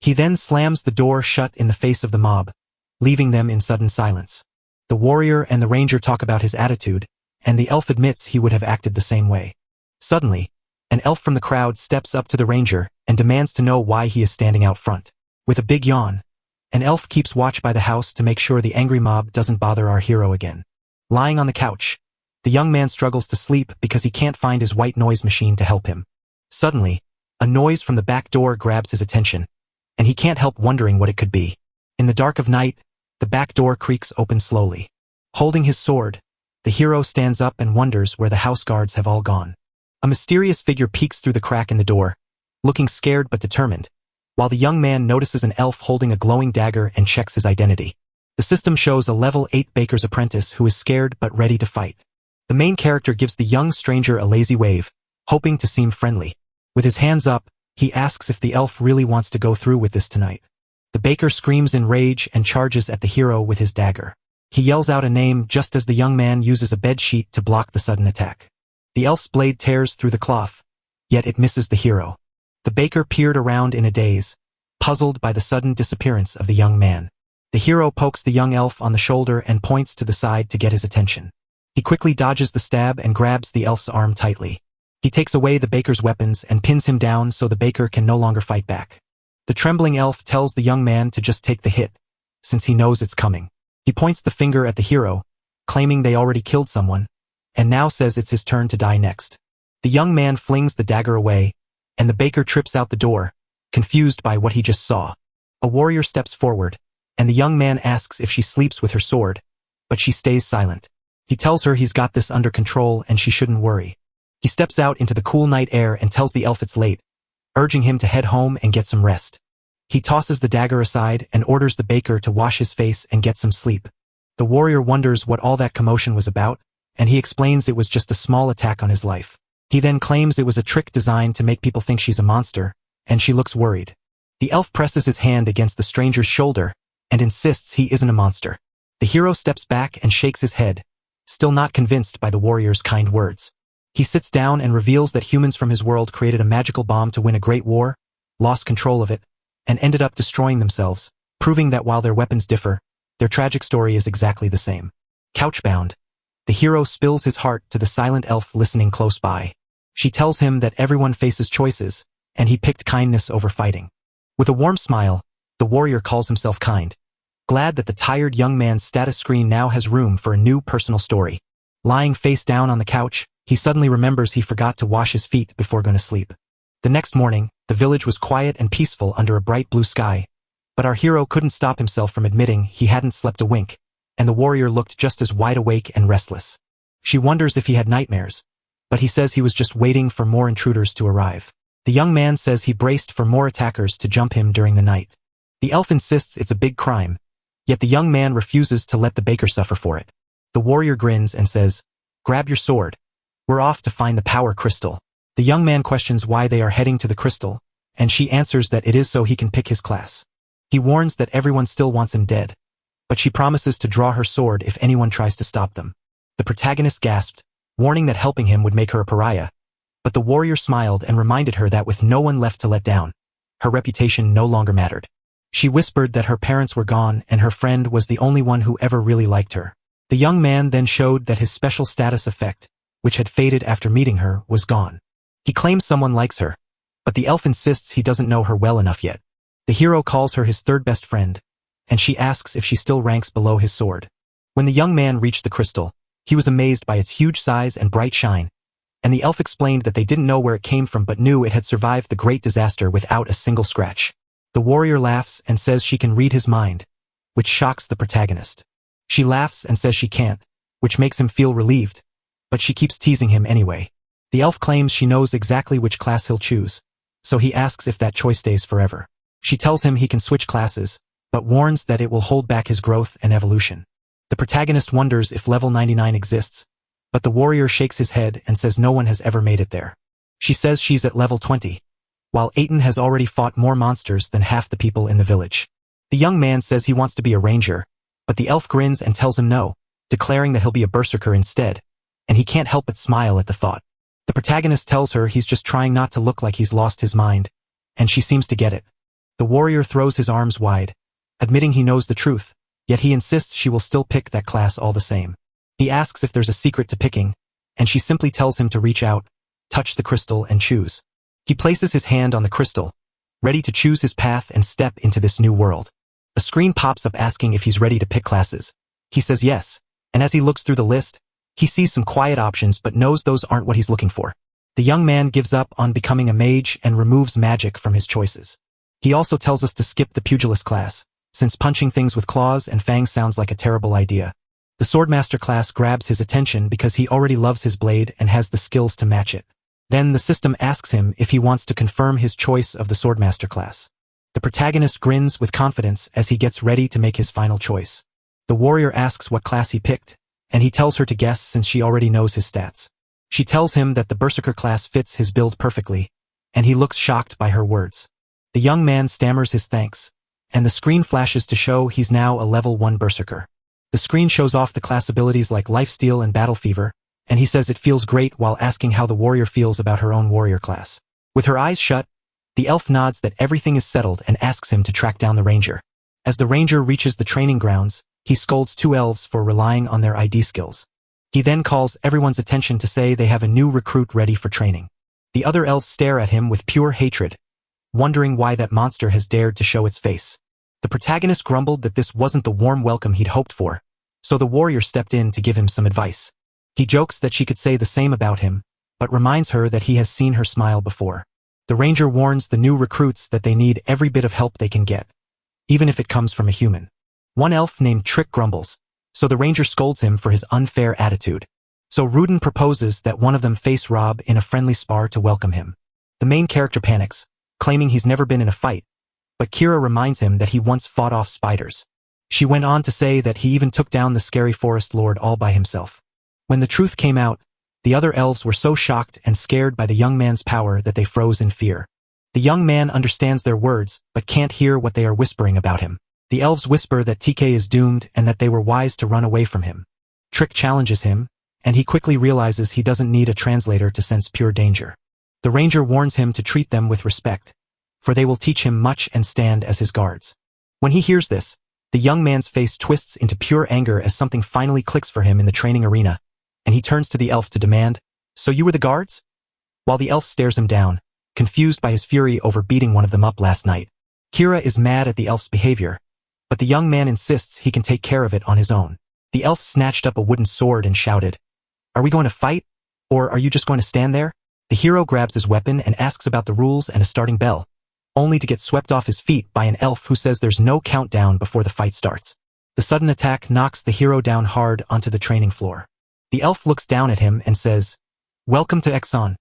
He then slams the door shut in the face of the mob, leaving them in sudden silence. The warrior and the ranger talk about his attitude, and the elf admits he would have acted the same way. Suddenly, an elf from the crowd steps up to the ranger and demands to know why he is standing out front. With a big yawn, An elf keeps watch by the house to make sure the angry mob doesn't bother our hero again. Lying on the couch, the young man struggles to sleep because he can't find his white noise machine to help him. Suddenly, a noise from the back door grabs his attention, and he can't help wondering what it could be. In the dark of night, the back door creaks open slowly. Holding his sword, the hero stands up and wonders where the house guards have all gone. A mysterious figure peeks through the crack in the door, looking scared but determined, while the young man notices an elf holding a glowing dagger and checks his identity. The system shows a level 8 baker's apprentice who is scared but ready to fight. The main character gives the young stranger a lazy wave, hoping to seem friendly. With his hands up, he asks if the elf really wants to go through with this tonight. The baker screams in rage and charges at the hero with his dagger. He yells out a name just as the young man uses a bed sheet to block the sudden attack. The elf's blade tears through the cloth, yet it misses the hero. The baker peered around in a daze, puzzled by the sudden disappearance of the young man. The hero pokes the young elf on the shoulder and points to the side to get his attention. He quickly dodges the stab and grabs the elf's arm tightly. He takes away the baker's weapons and pins him down so the baker can no longer fight back. The trembling elf tells the young man to just take the hit, since he knows it's coming. He points the finger at the hero, claiming they already killed someone, and now says it's his turn to die next. The young man flings the dagger away, and the baker trips out the door, confused by what he just saw. A warrior steps forward, and the young man asks if she sleeps with her sword, but she stays silent. He tells her he's got this under control and she shouldn't worry. He steps out into the cool night air and tells the elf it's late, urging him to head home and get some rest. He tosses the dagger aside and orders the baker to wash his face and get some sleep. The warrior wonders what all that commotion was about, and he explains it was just a small attack on his life. He then claims it was a trick designed to make people think she's a monster, and she looks worried. The elf presses his hand against the stranger's shoulder and insists he isn't a monster. The hero steps back and shakes his head, still not convinced by the warrior's kind words. He sits down and reveals that humans from his world created a magical bomb to win a great war, lost control of it, and ended up destroying themselves, proving that while their weapons differ, their tragic story is exactly the same. Couchbound, the hero spills his heart to the silent elf listening close by. She tells him that everyone faces choices, and he picked kindness over fighting. With a warm smile, the warrior calls himself kind, glad that the tired young man's status screen now has room for a new personal story. Lying face down on the couch, he suddenly remembers he forgot to wash his feet before going to sleep. The next morning, the village was quiet and peaceful under a bright blue sky, but our hero couldn't stop himself from admitting he hadn't slept a wink, and the warrior looked just as wide awake and restless. She wonders if he had nightmares, but he says he was just waiting for more intruders to arrive. The young man says he braced for more attackers to jump him during the night. The elf insists it's a big crime, yet the young man refuses to let the baker suffer for it. The warrior grins and says, "Grab your sword. We're off to find the power crystal." The young man questions why they are heading to the crystal, and she answers that it is so he can pick his class. He warns that everyone still wants him dead, but she promises to draw her sword if anyone tries to stop them. The protagonist gasped, warning that helping him would make her a pariah, but the warrior smiled and reminded her that with no one left to let down, her reputation no longer mattered. She whispered that her parents were gone and her friend was the only one who ever really liked her. The young man then showed that his special status effect, which had faded after meeting her, was gone. He claims someone likes her, but the elf insists he doesn't know her well enough yet. The hero calls her his third best friend, and she asks if she still ranks below his sword. When the young man reached the crystal, he was amazed by its huge size and bright shine, and the elf explained that they didn't know where it came from but knew it had survived the great disaster without a single scratch. The warrior laughs and says she can read his mind, which shocks the protagonist. She laughs and says she can't, which makes him feel relieved, but she keeps teasing him anyway. The elf claims she knows exactly which class he'll choose, so he asks if that choice stays forever. She tells him he can switch classes, but warns that it will hold back his growth and evolution. The protagonist wonders if level 99 exists, but the warrior shakes his head and says no one has ever made it there. She says she's at level 20, while Aiton has already fought more monsters than half the people in the village. The young man says he wants to be a ranger, but the elf grins and tells him no, declaring that he'll be a berserker instead, and he can't help but smile at the thought. The protagonist tells her he's just trying not to look like he's lost his mind, and she seems to get it. The warrior throws his arms wide, admitting he knows the truth, yet he insists she will still pick that class all the same. He asks if there's a secret to picking, and she simply tells him to reach out, touch the crystal and choose. He places his hand on the crystal, ready to choose his path and step into this new world. A screen pops up asking if he's ready to pick classes. He says yes, and as he looks through the list, he sees some quiet options but knows those aren't what he's looking for. The young man gives up on becoming a mage and removes magic from his choices. He also tells us to skip the pugilist class, since punching things with claws and fangs sounds like a terrible idea. The swordmaster class grabs his attention because he already loves his blade and has the skills to match it. Then the system asks him if he wants to confirm his choice of the swordmaster class. The protagonist grins with confidence as he gets ready to make his final choice. The warrior asks what class he picked, and he tells her to guess since she already knows his stats. She tells him that the berserker class fits his build perfectly, and he looks shocked by her words. The young man stammers his thanks, and the screen flashes to show he's now a level 1 berserker. The screen shows off the class abilities like lifesteal and battle fever, and he says it feels great while asking how the warrior feels about her own warrior class. With her eyes shut, the elf nods that everything is settled and asks him to track down the ranger. As the ranger reaches the training grounds, he scolds 2 elves for relying on their ID skills. He then calls everyone's attention to say they have a new recruit ready for training. The other elves stare at him with pure hatred, wondering why that monster has dared to show its face. The protagonist grumbled that this wasn't the warm welcome he'd hoped for, so the warrior stepped in to give him some advice. He jokes that she could say the same about him, but reminds her that he has seen her smile before. The ranger warns the new recruits that they need every bit of help they can get, even if it comes from a human. One elf named Trick grumbles, so the ranger scolds him for his unfair attitude. So Rudin proposes that one of them face Rob in a friendly spar to welcome him. The main character panics, claiming he's never been in a fight, but Kira reminds him that he once fought off spiders. She went on to say that he even took down the scary forest lord all by himself. When the truth came out, the other elves were so shocked and scared by the young man's power that they froze in fear. The young man understands their words, but can't hear what they are whispering about him. The elves whisper that TK is doomed and that they were wise to run away from him. Trick challenges him, and he quickly realizes he doesn't need a translator to sense pure danger. The ranger warns him to treat them with respect, for they will teach him much and stand as his guards. When he hears this, the young man's face twists into pure anger as something finally clicks for him in the training arena, and he turns to the elf to demand, "So you were the guards?" While the elf stares him down, confused by his fury over beating one of them up last night. Kira is mad at the elf's behavior, but the young man insists he can take care of it on his own. The elf snatched up a wooden sword and shouted, "Are we going to fight, or are you just going to stand there?" The hero grabs his weapon and asks about the rules and a starting bell, only to get swept off his feet by an elf who says there's no countdown before the fight starts. The sudden attack knocks the hero down hard onto the training floor. The elf looks down at him and says, "Welcome to Exxon."